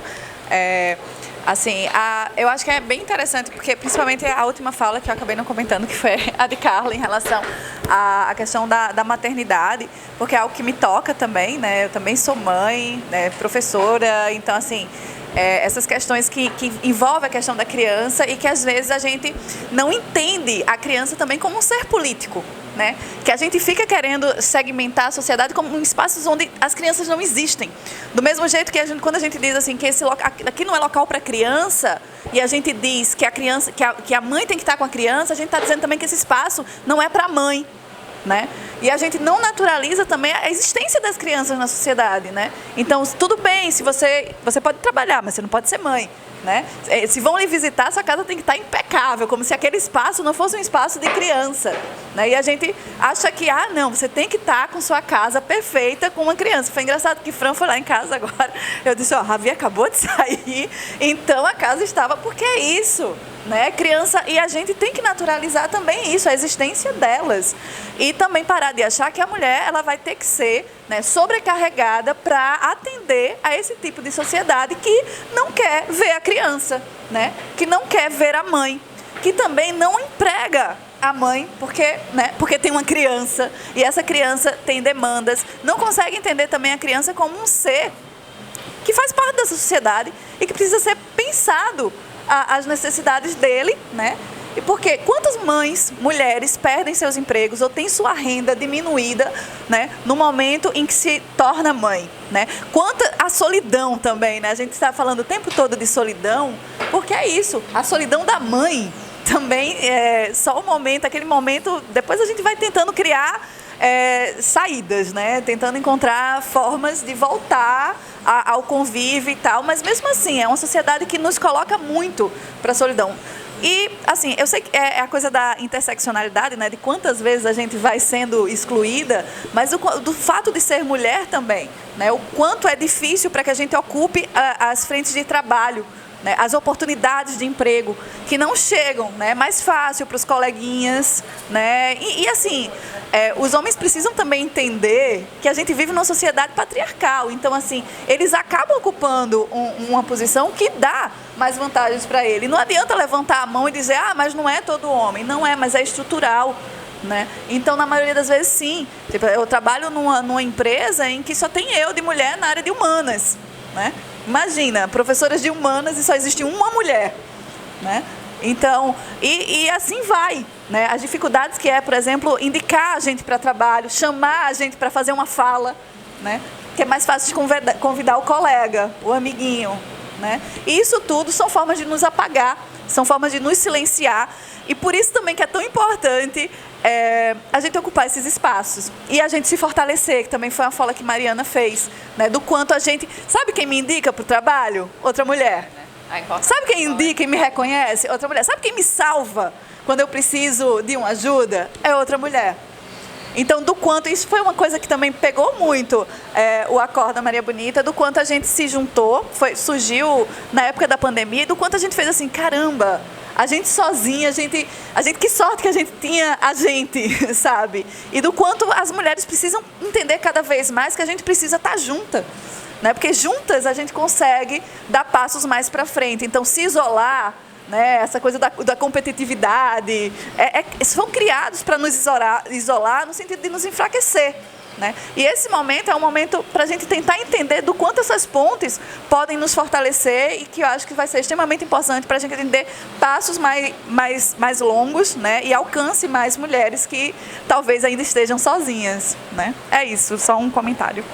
Eu acho que é bem interessante, porque principalmente a última fala que eu acabei não comentando, que foi a de Carla, em relação à questão da maternidade, porque é algo que me toca também, né? Eu também sou mãe, né, professora, então, assim, essas questões que envolvem a questão da criança, e que às vezes a gente não entende a criança também como um ser político, né? Que a gente fica querendo segmentar a sociedade como espaços onde as crianças não existem. Do mesmo jeito que quando a gente diz assim que aqui não é local para criança, e a gente diz que que a mãe tem que estar com a criança, a gente está dizendo também que esse espaço não é para a mãe, né? E a gente não naturaliza também a existência das crianças na sociedade, né? Então, tudo bem, se você pode trabalhar, mas você não pode ser mãe, né? Se vão lhe visitar, sua casa tem que estar impecável, como se aquele espaço não fosse um espaço de criança, né? E a gente acha que, não, você tem que estar com sua casa perfeita com uma criança. Foi engraçado que Fran foi lá em casa agora, eu disse, Ravi acabou de sair, então a casa estava, porque é isso, né? Criança, e a gente tem que naturalizar também isso, a existência delas, e também parar de achar que a mulher, ela vai ter que ser, né, sobrecarregada para atender a esse tipo de sociedade que não quer ver a criança, né? Que não quer ver a mãe, que também não emprega a mãe porque tem uma criança, e essa criança tem demandas, não consegue entender também a criança como um ser que faz parte dessa sociedade e que precisa ser pensado as necessidades dele, né? E porque quantas mães, mulheres, perdem seus empregos ou têm sua renda diminuída, né, no momento em que se torna mãe, né? Quanta a solidão também, né? A gente está falando o tempo todo de solidão, porque é isso, a solidão da mãe também é só o momento, aquele momento, depois a gente vai tentando criar saídas, né? Tentando encontrar formas de voltar ao convívio e tal, mas mesmo assim é uma sociedade que nos coloca muito para a solidão. E, assim, eu sei que é a coisa da interseccionalidade, né? De quantas vezes a gente vai sendo excluída, mas do fato de ser mulher também, né? O quanto é difícil para que a gente ocupe as frentes de trabalho, né? As oportunidades de emprego que não chegam, né? Mais fácil para os coleguinhas, né? E assim, os homens precisam também entender que a gente vive numa sociedade patriarcal. Então, assim, eles acabam ocupando uma posição que dá mais vantagens para ele. Não adianta levantar a mão e dizer, mas não é todo homem. Não é, mas é estrutural, né? Então, na maioria das vezes, sim. Tipo, eu trabalho numa empresa em que só tem eu de mulher na área de humanas, né? Imagina, professoras de humanas e só existe uma mulher, né? Então, e assim vai, né? As dificuldades que é, por exemplo, indicar a gente para trabalho, chamar a gente para fazer uma fala, né? Que é mais fácil de convidar o colega, o amiguinho, né? E isso tudo são formas de nos apagar, são formas de nos silenciar, e por isso também que é tão importante a gente ocupar esses espaços e a gente se fortalecer, que também foi uma fala que Mariana fez, né? Do quanto a gente... Sabe quem me indica para o trabalho? Outra mulher. Sabe quem indica e me reconhece? Outra mulher. Sabe quem me salva quando eu preciso de uma ajuda? É outra mulher. Então, do quanto... Isso foi uma coisa que também pegou muito o Acorda Maria Bonita, do quanto a gente se juntou, surgiu na época da pandemia, e do quanto a gente fez assim, caramba, a gente sozinha, a gente que sorte que a gente tinha a gente, sabe? E do quanto as mulheres precisam entender cada vez mais que a gente precisa estar junta, né? Porque juntas a gente consegue dar passos mais para frente. Então, se isolar, né, essa coisa da competitividade, são criados para nos isolar no sentido de nos enfraquecer, né? E esse momento é um momento para a gente tentar entender do quanto essas pontes podem nos fortalecer, e que eu acho que vai ser extremamente importante para a gente entender passos mais longos, né, e alcance mais mulheres que talvez ainda estejam sozinhas, né? É isso, só um comentário.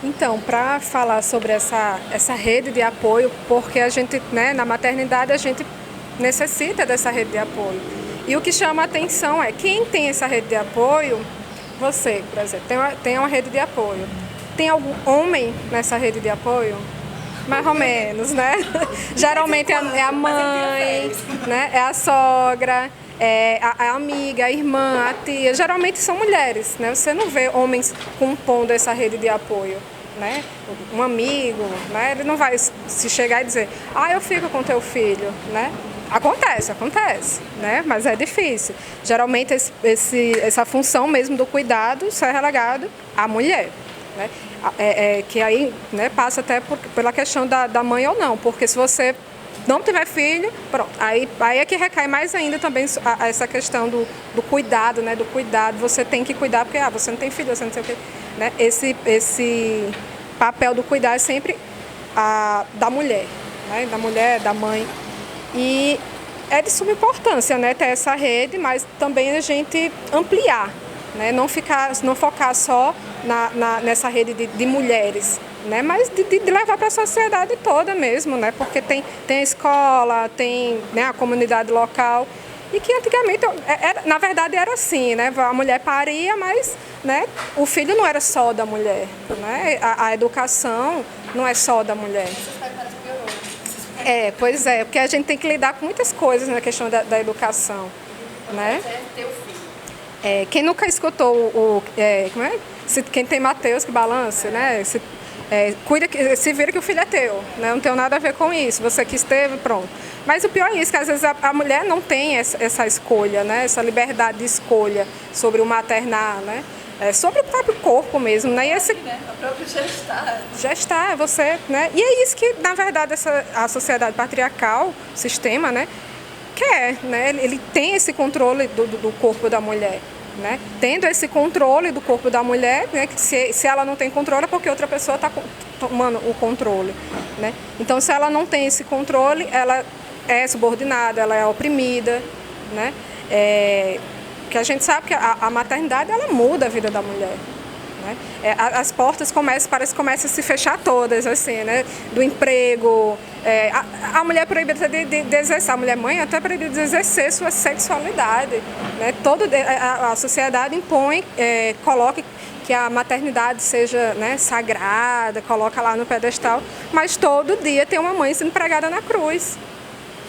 Então, para falar sobre essa rede de apoio, porque a gente, né, na maternidade, a gente necessita dessa rede de apoio. E o que chama a atenção é quem tem essa rede de apoio. Você, por exemplo, tem uma rede de apoio. Tem algum homem nessa rede de apoio? Mais ou menos, né? Geralmente é a mãe, né? É a sogra, é a amiga, a irmã, a tia. Geralmente são mulheres, né? Você não vê homens compondo essa rede de apoio, né? Um amigo, né? Ele não vai se chegar e dizer, eu fico com teu filho, né? Acontece, né? Mas é difícil. Geralmente essa função mesmo do cuidado é relegado à mulher, né? Que aí, né, passa até pela questão da mãe ou não, porque se você não tiver filho, pronto, aí é que recai mais ainda também essa questão do cuidado, né? Do cuidado, você tem que cuidar porque você não tem filho, você não sei o quê, né? Esse papel do cuidar é sempre da mulher, né? Da mulher, da mãe. E é de suma importância, né, ter essa rede, mas também a gente ampliar, né, não focar só nessa rede de mulheres, né, mas de levar para a sociedade toda mesmo, né, porque tem a escola, tem, né, a comunidade local, e que antigamente, na verdade era assim, né, a mulher paria, mas, né, o filho não era só da mulher, né, a educação não é só da mulher. Pois é, porque a gente tem que lidar com muitas coisas na questão da educação, né? Quem nunca escutou como é? Quem tem Mateus que balance, né? Se vira que o filho é teu, né? Não tem nada a ver com isso, você que esteve, pronto. Mas o pior é isso, que às vezes a mulher não tem essa escolha, né? Essa liberdade de escolha sobre o maternar, né? Sobre o próprio corpo mesmo, né? E O próprio gestar. Gestar, você, né? E é isso que, na verdade, a sociedade patriarcal, o sistema, né, quer, né? Ele tem esse controle do corpo da mulher, né? Tendo esse controle do corpo da mulher, né? Que se ela não tem controle é porque outra pessoa está tomando o controle, né? Então, se ela não tem esse controle, ela é subordinada, ela é oprimida, né? Que a gente sabe que a maternidade, ela muda a vida da mulher, né? As portas parece que começam a se fechar todas, assim, né? Do emprego, a mulher é proibida de exercer, a mulher mãe até proibida de exercer sua sexualidade, né? A sociedade impõe, coloca que a maternidade seja, né, sagrada, coloca lá no pedestal, mas todo dia tem uma mãe sendo pregada na cruz,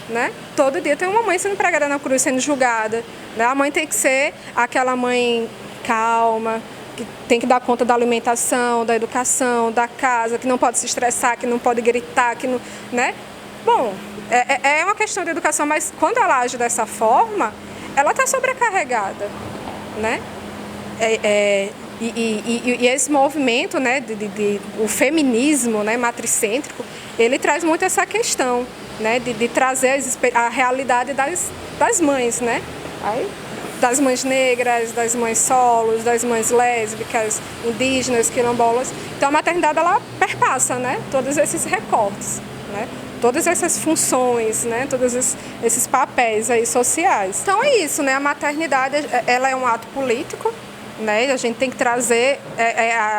né? Todo dia tem uma mãe sendo pregada na cruz, sendo julgada, né? A mãe tem que ser aquela mãe calma, que tem que dar conta da alimentação, da educação, da casa, que não pode se estressar, que não pode gritar, que não, né? Bom, é uma questão de educação, mas quando ela age dessa forma, ela está sobrecarregada, né? E esse movimento, né, o feminismo, né, matricêntrico, ele traz muito essa questão, né, de trazer a realidade das mães, né? Das mães negras, das mães solos, das mães lésbicas, indígenas, quilombolas. Então a maternidade, ela perpassa, né, todos esses recortes, né? todas essas funções, né, todos esses papéis aí sociais. Então é isso, né, a maternidade ela é um ato político, né, a gente tem que trazer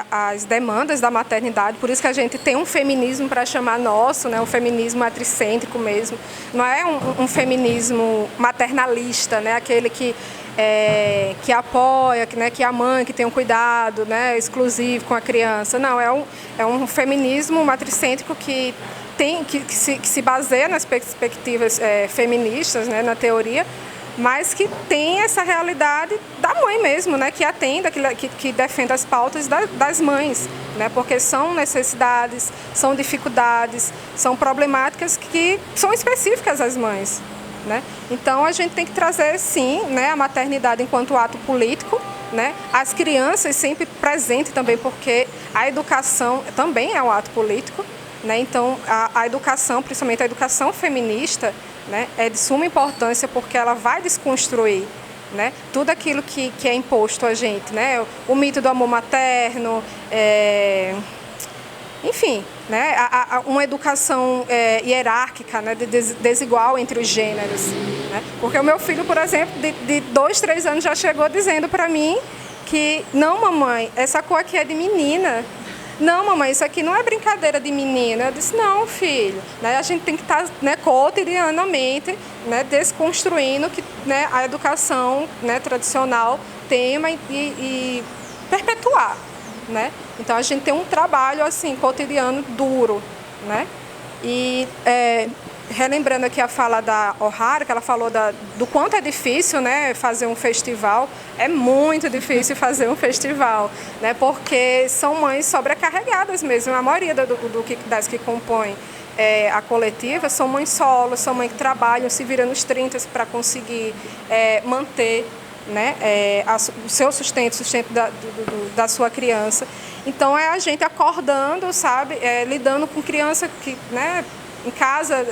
as demandas da maternidade, por isso que a gente tem um feminismo para chamar nosso, né, um feminismo matricêntrico mesmo, não é um feminismo maternalista, né, aquele que apoia, né, que a mãe que tem um cuidado, né, exclusivo com a criança, não, é um feminismo matricêntrico que se baseia nas perspectivas feministas, né, na teoria, mas que tem essa realidade da mãe mesmo, né, que atenda, que defende as pautas das mães, né, porque são necessidades, são dificuldades, são problemáticas que são específicas às mães, né? Então a gente tem que trazer, sim, né, a maternidade enquanto ato político, né, as crianças sempre presentes também, porque a educação também é um ato político, né? Então a educação, principalmente a educação feminista, né, é de suma importância porque ela vai desconstruir, né, tudo aquilo que é imposto a gente, né, o mito do amor materno, enfim, né, uma educação hierárquica, né, desigual entre os gêneros, né? Porque o meu filho, por exemplo, de 2, 3 anos já chegou dizendo para mim que não, mamãe, essa cor aqui é de menina. Não, mamãe, isso aqui não é brincadeira de menina. Eu disse, não, filho, né, a gente tem que estar, né, cotidianamente, né, desconstruindo que, né, a educação, né, tradicional tema e perpetuar, né? Então a gente tem um trabalho assim cotidiano duro, né? E relembrando aqui a fala da O'Hara, que ela falou do quanto é difícil, né, fazer um festival. É muito difícil fazer um festival, né, porque são mães sobrecarregadas mesmo. A maioria das que compõem a coletiva são mães solos, são mães que trabalham, se viram nos 30 para conseguir manter, né, o seu sustento da sua criança. Então é a gente acordando, sabe, lidando com criança que, né, em casa,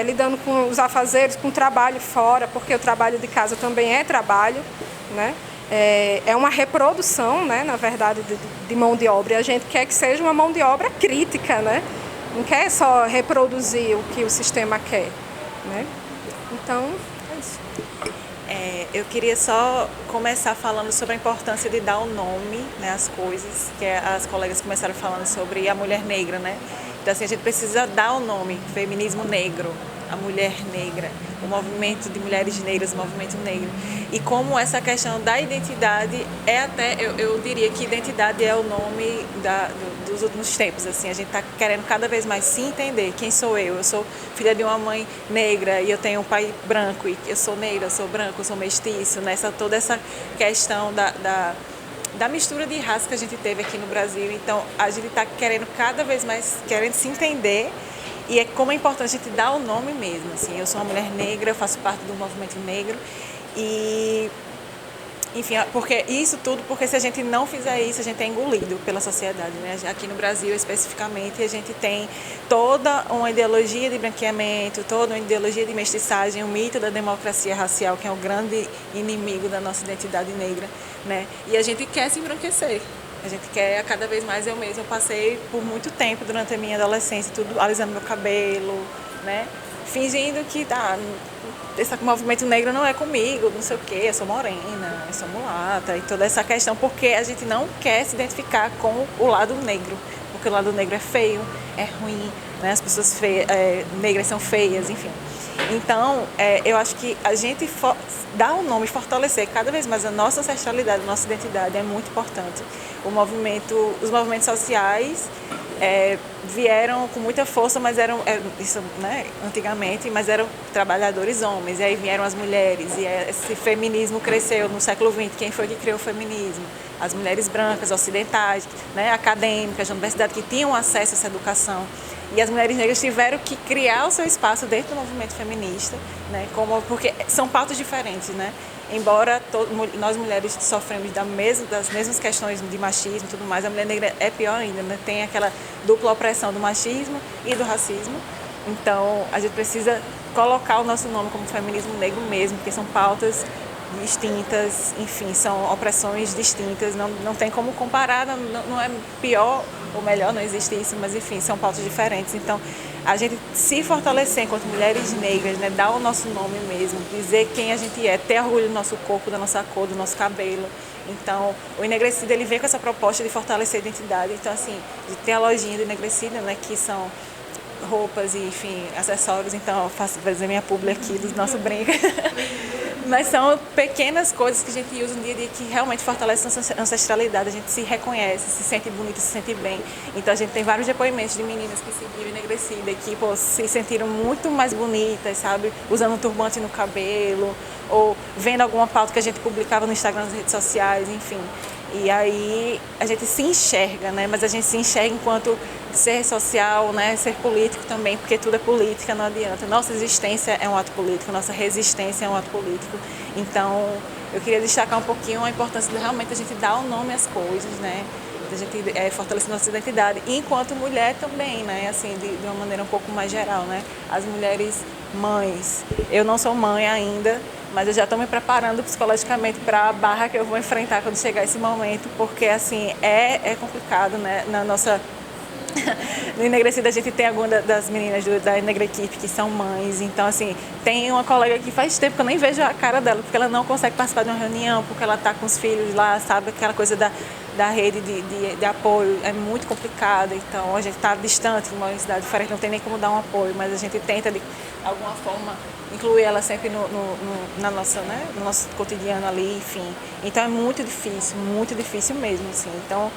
lidando com os afazeres, com o trabalho fora, porque o trabalho de casa também é trabalho, né? É uma reprodução, né, na verdade, de mão de obra. E a gente quer que seja uma mão de obra crítica, né? Não quer só reproduzir o que o sistema quer, né? Então, é isso. Eu queria só começar falando sobre a importância de dar o nome, né, às coisas, que as colegas começaram falando sobre a mulher negra, né? Então, assim, a gente precisa dar o nome, feminismo negro, a mulher negra, o movimento de mulheres negras, o movimento negro. E como essa questão da identidade eu diria que identidade é o nome dos últimos tempos, assim, a gente está querendo cada vez mais se entender, quem sou eu sou filha de uma mãe negra e eu tenho um pai branco, e eu sou negra, eu sou branco, eu sou mestiço, toda essa questão da mistura de raça que a gente teve aqui no Brasil. Então a gente está querendo cada vez mais se entender, e como é importante a gente dar o nome mesmo, assim, eu sou uma mulher negra, eu faço parte do movimento negro, e enfim, porque se a gente não fizer isso, a gente é engolido pela sociedade, né? Aqui no Brasil especificamente a gente tem toda uma ideologia de branqueamento, toda uma ideologia de mestiçagem, o mito da democracia racial, que é o grande inimigo da nossa identidade negra, né? E a gente quer se embranquecer. A gente quer cada vez mais. Eu mesma passei por muito tempo durante a minha adolescência, tudo alisando meu cabelo, né? Fingindo que esse movimento negro não é comigo, não sei o quê, eu sou morena, eu sou mulata, e toda essa questão, porque a gente não quer se identificar com o lado negro, porque o lado negro é feio, é ruim, né? As pessoas negras são feias, enfim. Então, eu acho que a gente dar um nome, fortalecer cada vez mais a nossa ancestralidade, a nossa identidade é muito importante. Os movimentos sociais vieram com muita força, mas eram isso, né, antigamente, mas eram trabalhadores homens, e aí vieram as mulheres, e esse feminismo cresceu no século XX. Quem foi que criou o feminismo? As mulheres brancas, ocidentais, né, acadêmicas, da universidade, que tinham acesso a essa educação. E as mulheres negras tiveram que criar o seu espaço dentro do movimento feminista, né, porque são pautas diferentes, né? Embora nós mulheres sofremos das mesmas questões de machismo e tudo mais, a mulher negra é pior ainda, né? Tem aquela dupla opressão do machismo e do racismo. Então, a gente precisa colocar o nosso nome como feminismo negro mesmo, porque são pautas distintas, enfim, são opressões distintas, não tem como comparar, não é pior ou melhor, não existe isso, mas enfim, são pautas diferentes. Então, a gente se fortalecer enquanto mulheres negras, né, dar o nosso nome mesmo, dizer quem a gente é, ter orgulho do nosso corpo, da nossa cor, do nosso cabelo. Então, o Enegrecida, ele vem com essa proposta de fortalecer a identidade. Então, assim, de ter a lojinha do Enegrecida, né, que são roupas e, enfim, acessórios. Então, eu faço, vou dizer, minha publi aqui do nosso brinco. Mas são pequenas coisas que a gente usa no dia a dia que realmente fortalecem a nossa ancestralidade. A gente se reconhece, se sente bonita, se sente bem. Então a gente tem vários depoimentos de meninas que seguiram Enegrecida e que se sentiram muito mais bonitas, sabe? Usando um turbante no cabelo ou vendo alguma pauta que a gente publicava no Instagram, nas redes sociais, enfim. E aí a gente se enxerga, né? Mas a gente se enxerga enquanto ser social, né? Ser político também, porque tudo é política, não adianta. Nossa existência é um ato político, nossa resistência é um ato político. Então, eu queria destacar um pouquinho a importância de realmente a gente dar o nome às coisas, né? A gente fortalecer nossa identidade. E enquanto mulher também, né? Assim, de uma maneira um pouco mais geral, né? As mulheres mães. Eu não sou mãe ainda, mas eu já estou me preparando psicologicamente para a barra que eu vou enfrentar quando chegar esse momento, porque assim, é complicado, né? Na nossa... No Enegrecida a gente tem algumas das meninas da Enegrequipe que são mães, então assim, tem uma colega que faz tempo que eu nem vejo a cara dela, porque ela não consegue participar de uma reunião, porque ela está com os filhos lá, sabe, aquela coisa da rede de apoio é muito complicada, então a gente está distante, de uma cidade diferente, não tem nem como dar um apoio, mas a gente tenta de alguma forma incluir ela sempre na nossa, né, no nosso cotidiano ali, enfim. Então é muito difícil mesmo, assim. Então,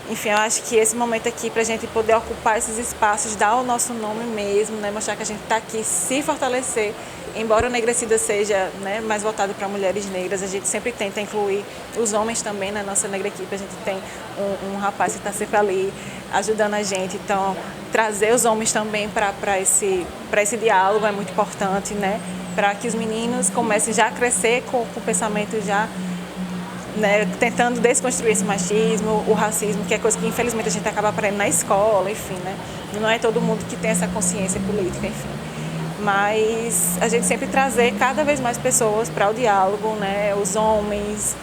enfim, eu acho que esse momento aqui, para a gente poder ocupar esses espaços, dar o nosso nome mesmo, né, mostrar que a gente está aqui, se fortalecer, embora o Enegrecida seja, né, mais voltado para mulheres negras, a gente sempre tenta incluir os homens também na nossa Enegrequipe. A gente tem um rapaz que está sempre ali ajudando a gente, então trazer os homens também para esse diálogo é muito importante, né, para que os meninos comecem já a crescer com o pensamento já, né, tentando desconstruir esse machismo, o racismo, que é coisa que infelizmente a gente acaba aprendendo na escola, enfim, né? Não é todo mundo que tem essa consciência política, enfim. Mas a gente sempre trazer cada vez mais pessoas para o diálogo, né? Os homens,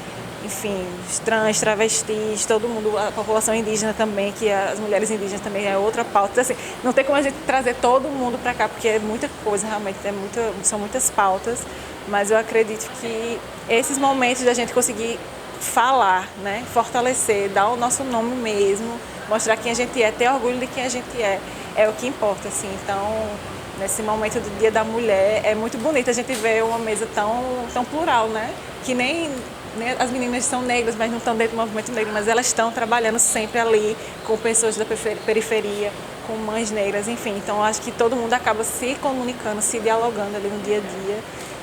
enfim, os trans, travestis, todo mundo, a população indígena também, que as mulheres indígenas também é outra pauta. Assim, não tem como a gente trazer todo mundo para cá, porque é muita coisa, realmente, são muitas pautas, mas eu acredito que esses momentos da gente conseguir falar, né, fortalecer, dar o nosso nome mesmo, mostrar quem a gente é, ter orgulho de quem a gente é o que importa, assim. Então, nesse momento do Dia da Mulher, é muito bonito a gente ver uma mesa tão plural, né, que nem as meninas são negras, mas não estão dentro do movimento negro, mas elas estão trabalhando sempre ali com pessoas da periferia, com mães negras, enfim. Então, eu acho que todo mundo acaba se comunicando, se dialogando ali no dia a dia.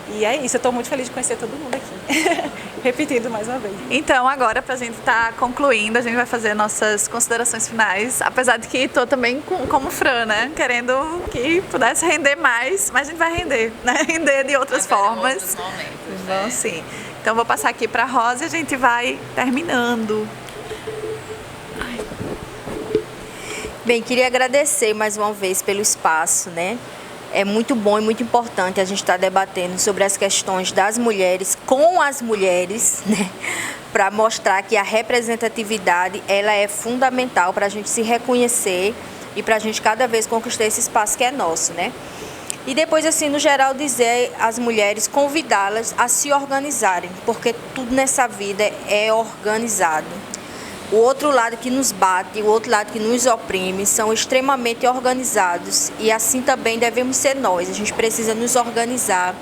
E é isso, eu estou muito feliz de conhecer todo mundo aqui. Repetindo mais uma vez. Então, agora, para a gente estar concluindo, a gente vai fazer nossas considerações finais. Apesar de que estou também como Fran, né? Querendo que pudesse render mais, mas a gente vai render, né? Render de outras formas. Outros momentos, Vão, né? sim. Então, vou passar aqui para a Rosa e a gente vai terminando. Bem, queria agradecer mais uma vez pelo espaço, né? É muito bom e muito importante a gente estar debatendo sobre as questões das mulheres com as mulheres, né? Para mostrar que a representatividade ela é fundamental para a gente se reconhecer e para a gente cada vez conquistar esse espaço que é nosso, né? E depois, assim, no geral, dizer às mulheres, convidá-las a se organizarem, porque tudo nessa vida é organizado. O outro lado que nos bate, o outro lado que nos oprime, são extremamente organizados e assim também devemos ser nós. A gente precisa nos organizar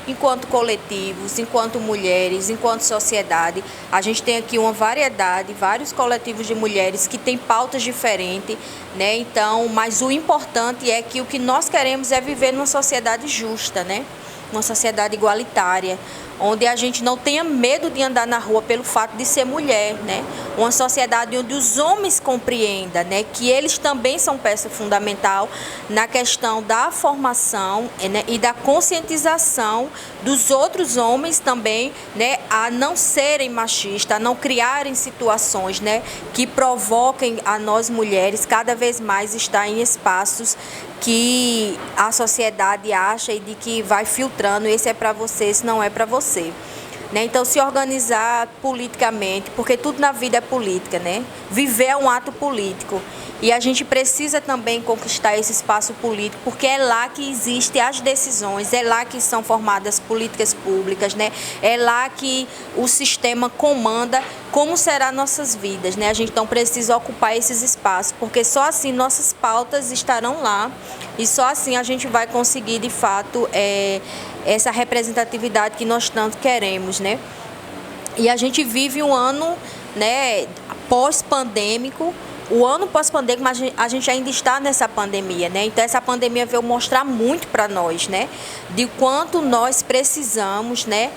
enquanto coletivos, enquanto mulheres, enquanto sociedade. A gente tem aqui uma variedade, vários coletivos de mulheres que têm pautas diferentes, né? Então, mas o importante é que o que nós queremos é viver numa sociedade justa, né? Uma sociedade igualitária, onde a gente não tenha medo de andar na rua pelo fato de ser mulher, né? Uma sociedade onde os homens compreendam, né, que eles também são peça fundamental na questão da formação, né, e da conscientização dos outros homens também, né, a não serem machistas, a não criarem situações, né, que provoquem a nós mulheres cada vez mais estar em espaços que a sociedade acha e de que vai filtrando, esse é para você, esse não é para você. né? Então, se organizar politicamente, porque tudo na vida é política, né? Viver é um ato político. E a gente precisa também conquistar esse espaço político, porque é lá que existem as decisões, é lá que são formadas políticas públicas, né? É lá que o sistema comanda como serão nossas vidas, né? A gente então precisa ocupar esses espaços, porque só assim nossas pautas estarão lá e só assim a gente vai conseguir, de fato, essa representatividade que nós tanto queremos, né? E a gente vive um ano, né, pós-pandêmico. O ano pós-pandêmico, mas a gente ainda está nessa pandemia, né? Então, essa pandemia veio mostrar muito para nós, né? De quanto nós precisamos, né?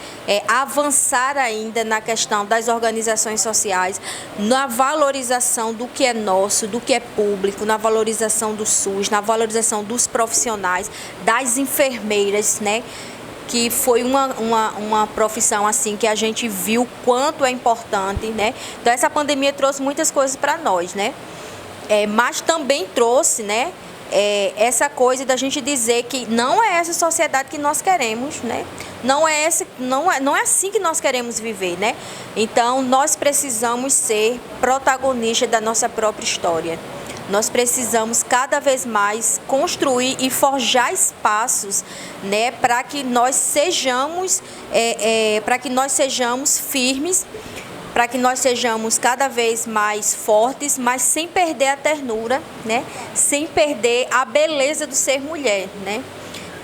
Avançar ainda na questão das organizações sociais, na valorização do que é nosso, do que é público, na valorização do SUS, na valorização dos profissionais, das enfermeiras, né? Que foi uma profissão assim que a gente viu quanto é importante, né? Então essa pandemia trouxe muitas coisas para nós, né? Mas também trouxe, né? Essa coisa da gente dizer que não é essa sociedade que nós queremos, né? Não é assim que nós queremos viver, né? Então nós precisamos ser protagonistas da nossa própria história. Nós precisamos cada vez mais construir e forjar espaços, né, para que nós sejamos firmes, para que nós sejamos cada vez mais fortes, mas sem perder a ternura, né, sem perder a beleza do ser mulher, né.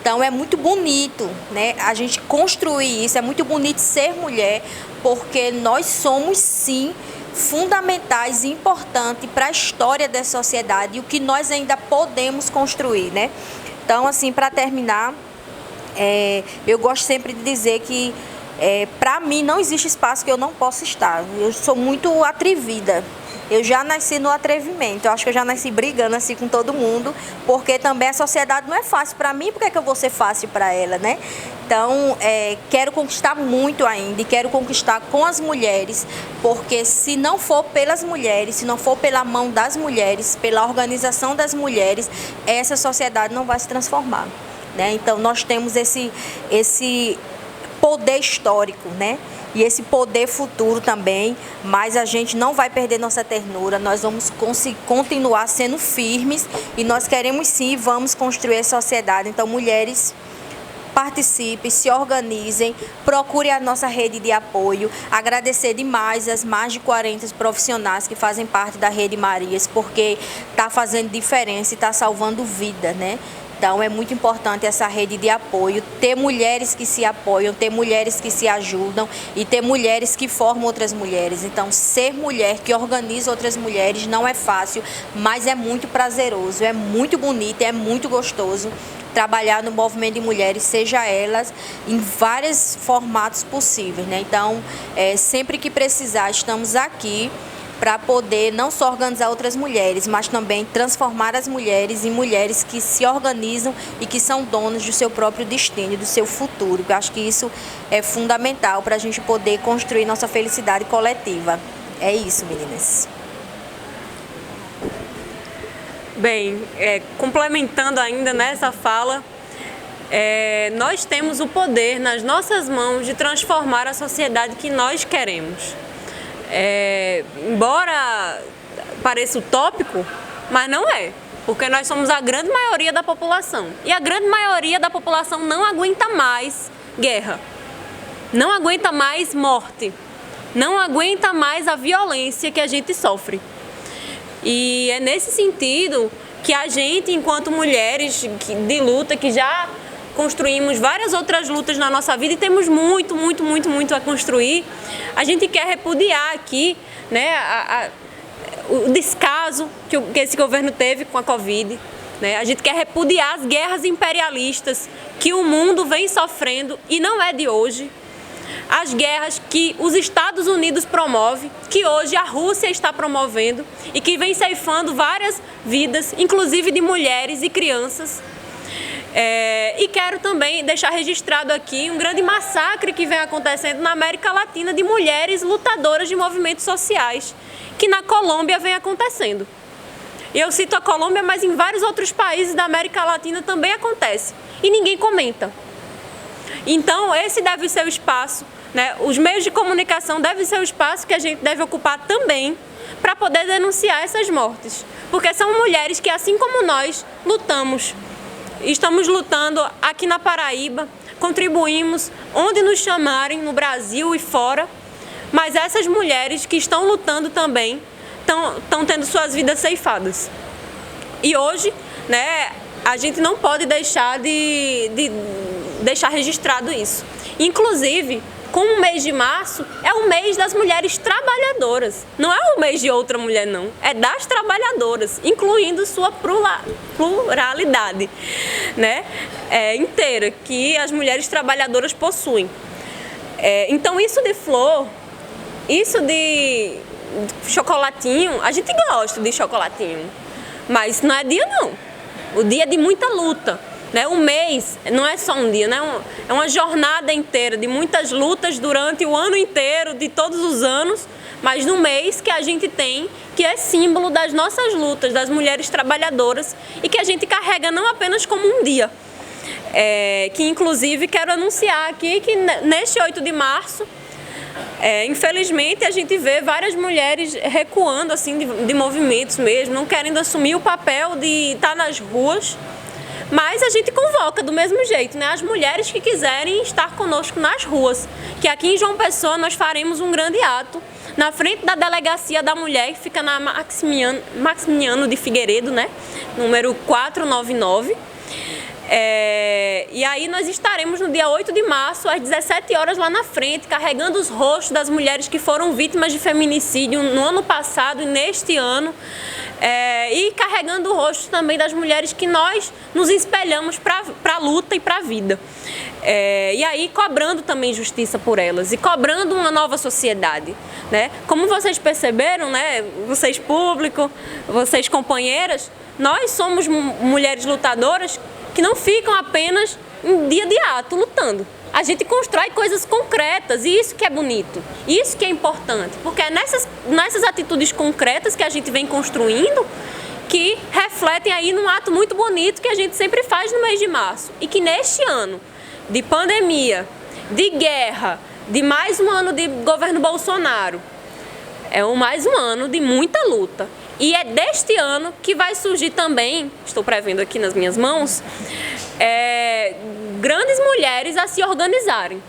Então é muito bonito, né, a gente construir isso, é muito bonito ser mulher, porque nós somos sim fundamentais e importantes para a história da sociedade e o que nós ainda podemos construir, né? Então, assim, para terminar, eu gosto sempre de dizer que para mim não existe espaço que eu não possa estar. Eu sou muito atrevida. Eu já nasci no atrevimento, eu acho que eu já nasci brigando assim com todo mundo, porque também a sociedade não é fácil para mim, por que eu vou ser fácil para ela, né? Então, quero conquistar muito ainda e quero conquistar com as mulheres, porque se não for pelas mulheres, se não for pela mão das mulheres, pela organização das mulheres, essa sociedade não vai se transformar, né? Então, nós temos esse poder histórico, né? E esse poder futuro também, mas a gente não vai perder nossa ternura, nós vamos continuar sendo firmes e nós queremos sim, vamos construir a sociedade. Então, mulheres, participem, se organizem, procurem a nossa rede de apoio, agradecer demais as mais de 40 profissionais que fazem parte da Rede Marias, porque está fazendo diferença e está salvando vida, né? Então, é muito importante essa rede de apoio, ter mulheres que se apoiam, ter mulheres que se ajudam e ter mulheres que formam outras mulheres. Então, ser mulher que organiza outras mulheres não é fácil, mas é muito prazeroso, é muito bonito, é muito gostoso trabalhar no movimento de mulheres, seja elas em vários formatos possíveis, né? Então, sempre que precisar, estamos aqui para poder não só organizar outras mulheres, mas também transformar as mulheres em mulheres que se organizam e que são donas do seu próprio destino, do seu futuro. Eu acho que isso é fundamental para a gente poder construir nossa felicidade coletiva. É isso, meninas. Bem, complementando ainda nessa fala, nós temos o poder nas nossas mãos de transformar a sociedade que nós queremos. Embora pareça utópico, mas não é, porque nós somos a grande maioria da população e a grande maioria da população não aguenta mais guerra, não aguenta mais morte, não aguenta mais a violência que a gente sofre. E é nesse sentido que a gente, enquanto mulheres de luta, que já construímos várias outras lutas na nossa vida e temos muito a construir, a gente quer repudiar aqui, né, o descaso que esse governo teve com a Covid, né? A gente quer repudiar as guerras imperialistas que o mundo vem sofrendo e não é de hoje. As guerras que os Estados Unidos promovem, que hoje a Rússia está promovendo e que vem ceifando várias vidas, inclusive de mulheres e crianças. E quero também deixar registrado aqui um grande massacre que vem acontecendo na América Latina de mulheres lutadoras de movimentos sociais, que na Colômbia vem acontecendo. E eu cito a Colômbia, mas em vários outros países da América Latina também acontece. E ninguém comenta. Então, esse deve ser o espaço né, os meios de comunicação devem ser o espaço que a gente deve ocupar também para poder denunciar essas mortes. Porque são mulheres que, assim como nós, lutamos. Estamos lutando aqui na Paraíba, contribuímos onde nos chamarem, no Brasil e fora, mas essas mulheres que estão lutando também estão tendo suas vidas ceifadas. E hoje, né, a gente não pode deixar de deixar registrado isso. Inclusive, como o mês de março é o mês das mulheres trabalhadoras. Não é o mês de outra mulher, não. É das trabalhadoras, incluindo sua pluralidade, né? Inteira, que as mulheres trabalhadoras possuem. Então, isso de flor, isso de chocolatinho, a gente gosta de chocolatinho, mas não é dia, não. O dia é de muita luta. Né? O mês não é só um dia, né? É uma jornada inteira de muitas lutas durante o ano inteiro, de todos os anos, mas no mês que a gente tem, que é símbolo das nossas lutas, das mulheres trabalhadoras, e que a gente carrega não apenas como um dia. Que inclusive quero anunciar aqui que neste 8 de março, infelizmente a gente vê várias mulheres recuando assim, de movimentos mesmo, não querendo assumir o papel de estar nas ruas. Mas a gente convoca do mesmo jeito, né? As mulheres que quiserem estar conosco nas ruas, que aqui em João Pessoa nós faremos um grande ato na frente da Delegacia da Mulher, que fica na Maximiano de Figueiredo, né? Número 499. E aí nós estaremos no dia 8 de março, às 17 horas lá na frente, carregando os rostos das mulheres que foram vítimas de feminicídio no ano passado e neste ano. E carregando o rosto também das mulheres que nós nos espelhamos para a luta e para a vida. E aí cobrando também justiça por elas e cobrando uma nova sociedade. Né? Como vocês perceberam, né? Vocês público, vocês companheiras, nós somos mulheres lutadoras que não ficam apenas em dia de ato lutando. A gente constrói coisas concretas e isso que é bonito, isso que é importante, porque é nessas atitudes concretas que a gente vem construindo que refletem aí num ato muito bonito que a gente sempre faz no mês de março e que neste ano de pandemia, de guerra, de mais um ano de governo Bolsonaro, mais um ano de muita luta. E é deste ano que vai surgir também, estou prevendo aqui nas minhas mãos, grandes mulheres a se organizarem.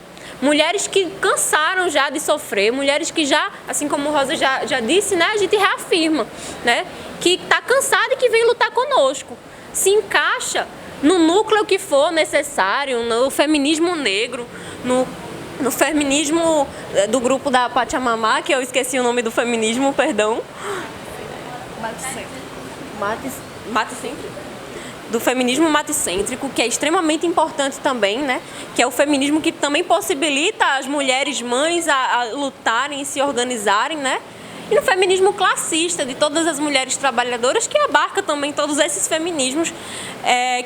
Mulheres que cansaram já de sofrer, mulheres que já, assim como Rosa já disse, né, a gente reafirma, né, que está cansada e que vem lutar conosco. Se encaixa no núcleo que for necessário, no feminismo negro, no feminismo do grupo da Pachamama, que eu esqueci o nome do feminismo, perdão. Matecêntrico. Do feminismo matecêntrico, que é extremamente importante também, né? Que é o feminismo que também possibilita as mulheres mães a lutarem e se organizarem, né? E no feminismo classista, de todas as mulheres trabalhadoras, que abarca também todos esses feminismos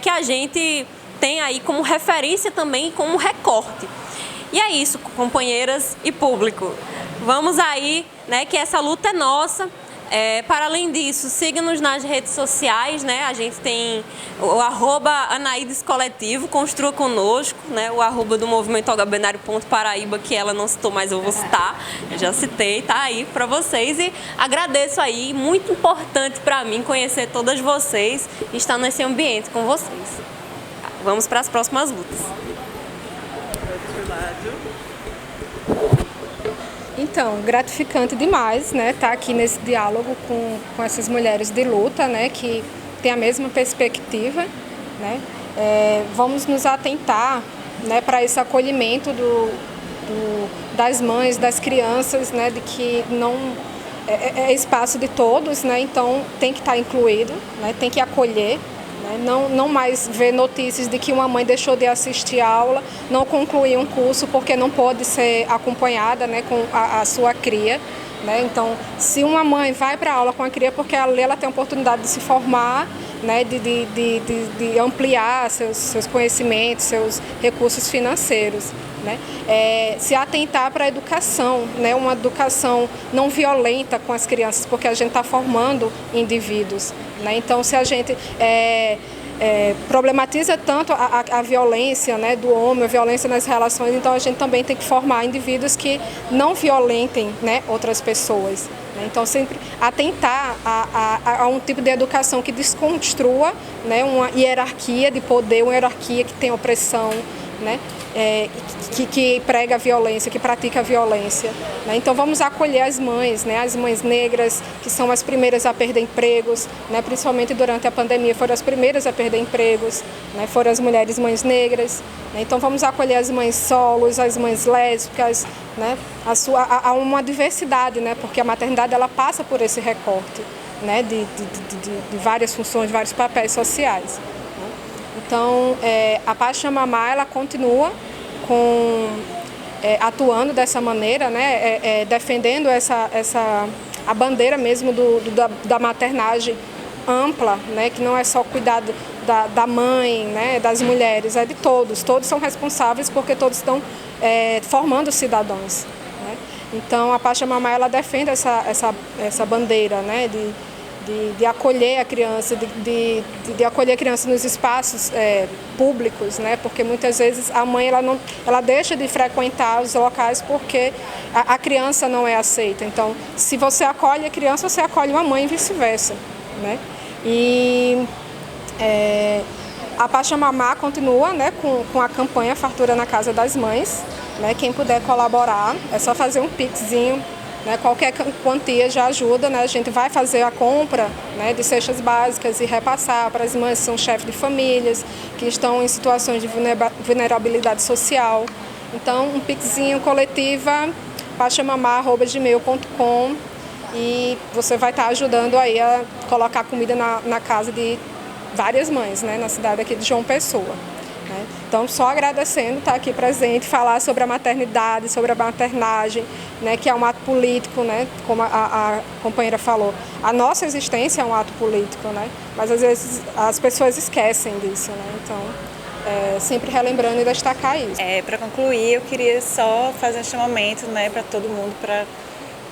que a gente tem aí como referência também, como recorte. E é isso, companheiras e público. Vamos aí, né? Que essa luta é nossa. Para além disso, siga-nos nas redes sociais, né? A gente tem o @AnaídesColetivo, construa conosco, né? O @ do movimento Paraíba, que ela não citou, mas eu vou citar, eu já citei, tá aí para vocês e agradeço aí, muito importante para mim conhecer todas vocês e estar nesse ambiente com vocês. Vamos para as próximas lutas. Então, gratificante demais, né, estar aqui nesse diálogo com essas mulheres de luta, né, que têm a mesma perspectiva, né. Vamos nos atentar, né, para esse acolhimento das mães, das crianças, né, de que não é espaço de todos, né, então tem que estar incluído, né, tem que acolher. Não mais ver notícias de que uma mãe deixou de assistir a aula, não concluiu um curso porque não pode ser acompanhada, né, com a sua cria. Né? Então, se uma mãe vai para a aula com a cria porque ali ela tem a oportunidade de se formar, né, de ampliar seus conhecimentos, seus recursos financeiros. Né? Se atentar para a educação, né? Uma educação não violenta com as crianças, porque a gente está formando indivíduos. Né? Então, se a gente problematiza tanto a violência, né, do homem, a violência nas relações, então a gente também tem que formar indivíduos que não violentem, né, outras pessoas. Né? Então sempre atentar a um tipo de educação que desconstrua, né, uma hierarquia de poder, uma hierarquia que tem opressão, né, que prega a violência, que pratica a violência. Né? Então vamos acolher as mães, né? As mães negras, que são as primeiras a perder empregos, né? Principalmente durante a pandemia foram as primeiras a perder empregos, né? Foram as mulheres mães negras. Né? Então vamos acolher as mães solos, as mães lésbicas, né? Há uma diversidade, né? Porque a maternidade ela passa por esse recorte, né? de várias funções, de vários papéis sociais. Então, a Pacha Mamá, ela continua atuando dessa maneira, né, defendendo a bandeira mesmo da maternagem ampla, né, que não é só cuidar da mãe, né, das mulheres, é de todos. Todos são responsáveis porque todos estão formando cidadãos. Né? Então, a Pacha Mamá, ela defende essa bandeira, né, de acolher a criança, de acolher a criança nos espaços públicos, né? Porque muitas vezes a mãe ela deixa de frequentar os locais porque a criança não é aceita. Então, se você acolhe a criança, você acolhe uma mãe e vice-versa. Né? E a Pacha Mamá continua, né, com a campanha Fartura na Casa das Mães. Né? Quem puder colaborar, é só fazer um pixinho. Né, qualquer quantia já ajuda, né, a gente vai fazer a compra, né, de cestas básicas e repassar para as mães que são chefes de famílias, que estão em situações de vulnerabilidade social. Então, um pixinho coletiva, pachamamá@gmail.com e você vai estar ajudando aí a colocar comida na casa de várias mães, né, na cidade aqui de João Pessoa. Né? Então, só agradecendo estar aqui presente, falar sobre a maternidade, sobre a maternagem, né, que é um ato político, né, como a companheira falou. A nossa existência é um ato político, né, mas às vezes as pessoas esquecem disso. Né? Então, sempre relembrando e destacar isso. Para concluir, eu queria só fazer um chamamento, né, para todo mundo, para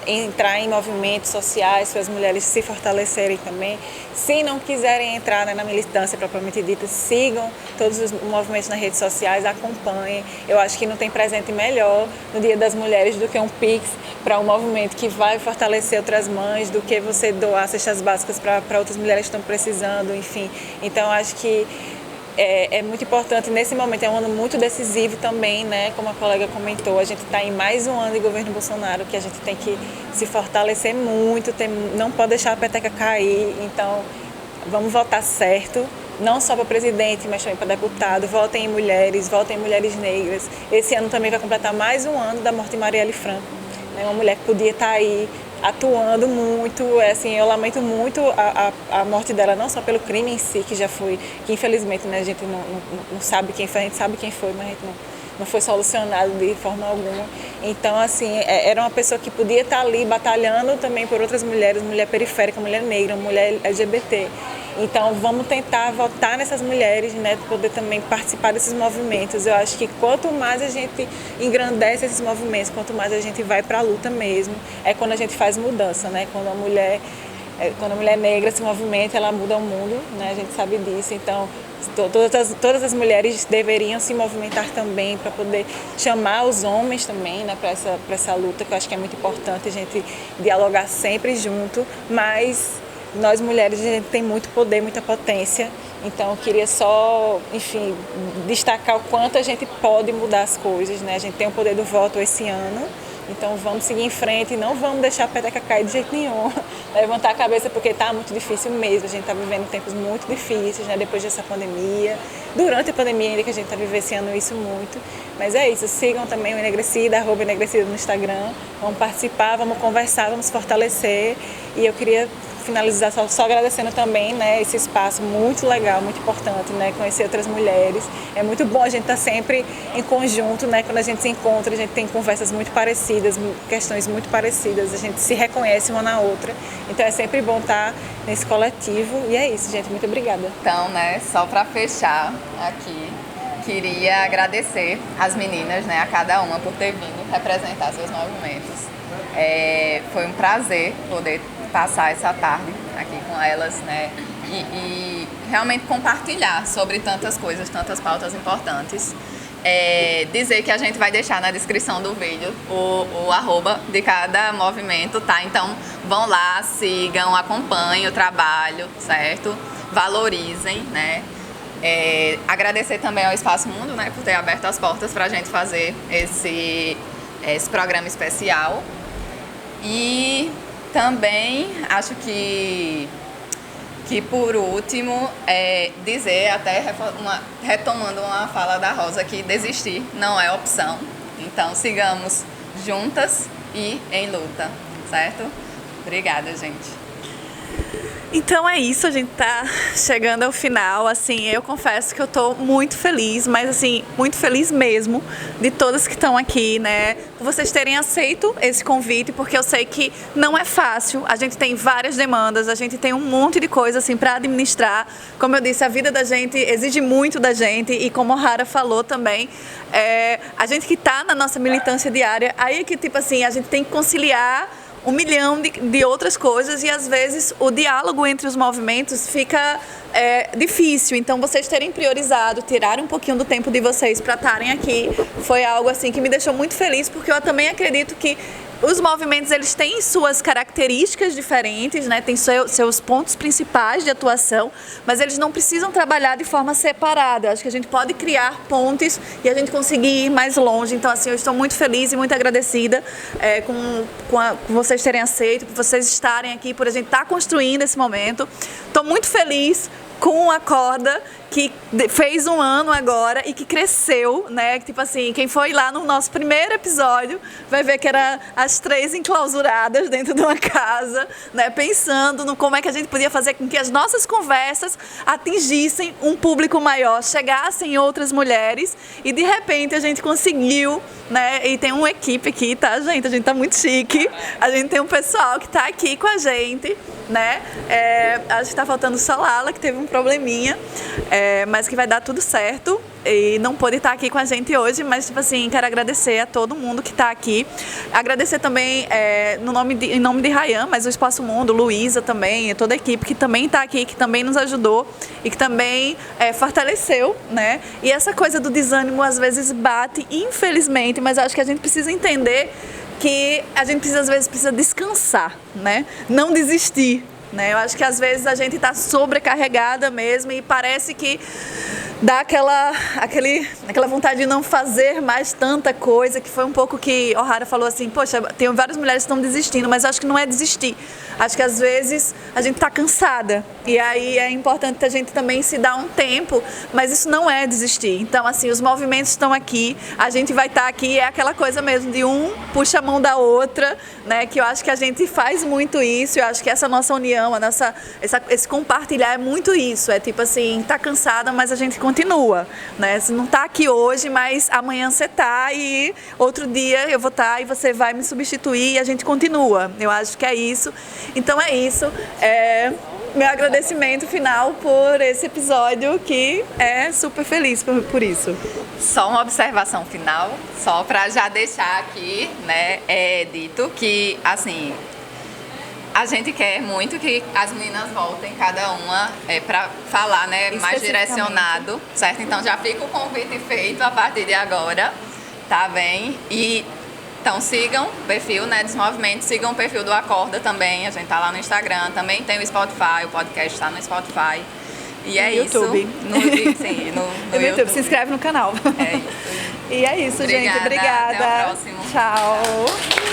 entrar em movimentos sociais, para as mulheres se fortalecerem também. Se não quiserem entrar, né, na militância propriamente dita, sigam todos os movimentos nas redes sociais, acompanhem. Eu acho que não tem presente melhor no Dia das Mulheres do que um Pix para um movimento que vai fortalecer outras mães, do que você doar cestas básicas para outras mulheres que estão precisando, enfim. Então, acho que é muito importante nesse momento, é um ano muito decisivo também, né? Como a colega comentou, a gente está em mais um ano de governo Bolsonaro, que a gente tem que se fortalecer muito, não pode deixar a peteca cair, então vamos votar certo, não só para presidente, mas também para deputado, votem em mulheres negras. Esse ano também vai completar mais um ano da morte de Marielle Franco, né? Uma mulher que podia estar aí atuando muito, assim, eu lamento muito a morte dela, não só pelo crime em si, que já foi, que infelizmente, né, a gente não sabe quem foi, a gente sabe quem foi, mas a gente não foi solucionado de forma alguma. Então, assim, era uma pessoa que podia estar ali batalhando também por outras mulheres, mulher periférica, mulher negra, mulher LGBT. Então, vamos tentar votar nessas mulheres, né, poder também participar desses movimentos. Eu acho que quanto mais a gente engrandece esses movimentos, quanto mais a gente vai para a luta mesmo, é quando a gente faz mudança, né? Quando a mulher negra se movimenta, ela muda o mundo, né? A gente sabe disso. Então, todas as mulheres deveriam se movimentar também para poder chamar os homens também, né, para essa luta, que eu acho que é muito importante a gente dialogar sempre junto, mas nós mulheres, a gente tem muito poder, muita potência, então eu queria só, enfim, destacar o quanto a gente pode mudar as coisas, né? A gente tem o poder do voto esse ano, então vamos seguir em frente e não vamos deixar a peteca cair de jeito nenhum, levantar a cabeça porque está muito difícil mesmo, a gente está vivendo tempos muito difíceis, né? Depois dessa pandemia, durante a pandemia ainda que a gente está vivenciando isso muito, mas é isso, sigam também o Enegrecida, @Enegrecida no Instagram, vamos participar, vamos conversar, vamos fortalecer e eu queria finalizar só agradecendo também, né, esse espaço muito legal, muito importante, né, conhecer outras mulheres. É muito bom a gente estar sempre em conjunto, né, quando a gente se encontra, a gente tem conversas muito parecidas, questões muito parecidas, a gente se reconhece uma na outra. Então é sempre bom estar nesse coletivo e é isso, gente, muito obrigada. Então, né, só para fechar aqui, queria agradecer as meninas, né, a cada uma por ter vindo representar seus movimentos. Foi um prazer poder passar essa tarde aqui com elas, né, e realmente compartilhar sobre tantas coisas, tantas pautas importantes. Dizer que a gente vai deixar na descrição do vídeo o arroba de cada movimento, tá? Então vão lá, sigam, acompanhem o trabalho, certo? Valorizem, né? Agradecer também ao Espaço Mundo, né, por ter aberto as portas para a gente fazer esse programa especial. E também acho que por último, dizer, até retomando uma fala da Rosa, que desistir não é opção. Então sigamos juntas e em luta, certo? Obrigada, gente. Então é isso, a gente tá chegando ao final, assim, eu confesso que eu tô muito feliz, mas assim, muito feliz mesmo de todas que estão aqui, né, por vocês terem aceito esse convite, porque eu sei que não é fácil, a gente tem várias demandas, a gente tem um monte de coisa, assim, para administrar, como eu disse, a vida da gente exige muito da gente e como a Rara falou também, a gente que tá na nossa militância diária, aí que tipo assim, a gente tem que conciliar 1 milhão de outras coisas e às vezes o diálogo entre os movimentos fica difícil. Então vocês terem priorizado, tirarem um pouquinho do tempo de vocês para estarem aqui foi algo assim que me deixou muito feliz, porque eu também acredito que os movimentos, eles têm suas características diferentes, né? Tem seus pontos principais de atuação, mas eles não precisam trabalhar de forma separada. Eu acho que a gente pode criar pontes e a gente conseguir ir mais longe. Então, assim, eu estou muito feliz e muito agradecida com vocês terem aceito, por vocês estarem aqui, por a gente estar construindo esse momento. Estou muito feliz com a Corda, que fez 1 ano agora e que cresceu, né? Tipo assim, quem foi lá no nosso primeiro episódio vai ver que era as 3 enclausuradas dentro de uma casa, né? Pensando no como é que a gente podia fazer com que as nossas conversas atingissem um público maior, chegassem em outras mulheres e de repente a gente conseguiu, né? E tem uma equipe aqui, tá, gente? A gente tá muito chique. A gente tem um pessoal que tá aqui com a gente, né? Acho que tá faltando só Lala, que teve um probleminha. Mas que vai dar tudo certo e não pôde estar aqui com a gente hoje, mas tipo assim, quero agradecer a todo mundo que está aqui, agradecer também em nome de Rayan, mas o Espaço Mundo, Luísa também, toda a equipe que também está aqui, que também nos ajudou e que também fortaleceu, né? E essa coisa do desânimo às vezes bate, infelizmente, mas acho que a gente precisa entender que a gente às vezes precisa descansar, né? Não desistir. Né? Eu acho que às vezes a gente está sobrecarregada mesmo e parece que dá aquela vontade de não fazer mais tanta coisa, que foi um pouco que O'Hara falou assim, poxa, tem várias mulheres que estão desistindo, mas eu acho que não é desistir. Acho que às vezes a gente está cansada e aí é importante a gente também se dar um tempo, mas isso não é desistir. Então, assim, os movimentos estão aqui, a gente vai estar aqui, é aquela coisa mesmo de um puxa a mão da outra, né? Que eu acho que a gente faz muito isso, eu acho que essa nossa união, esse compartilhar é muito isso, é tipo assim, tá cansada, mas a gente continua, né? Você não tá aqui hoje, mas amanhã você tá e outro dia eu vou estar e você vai me substituir e a gente continua. Eu acho que é isso. Então é isso. Meu agradecimento final por esse episódio, que é super feliz por isso. Só uma observação final, só para já deixar aqui, né, dito que, assim, a gente quer muito que as meninas voltem, cada uma, para falar, né, mais direcionado, certo? Então já fica o convite feito a partir de agora, tá bem? Então sigam o perfil, né, dos movimentos, sigam o perfil do Acorda também, a gente tá lá no Instagram, também tem o Spotify, o podcast está no Spotify. E é isso. YouTube. Sim, no YouTube. Se inscreve no canal. É isso. E é isso, gente. Obrigada. Até o próximo. Tchau.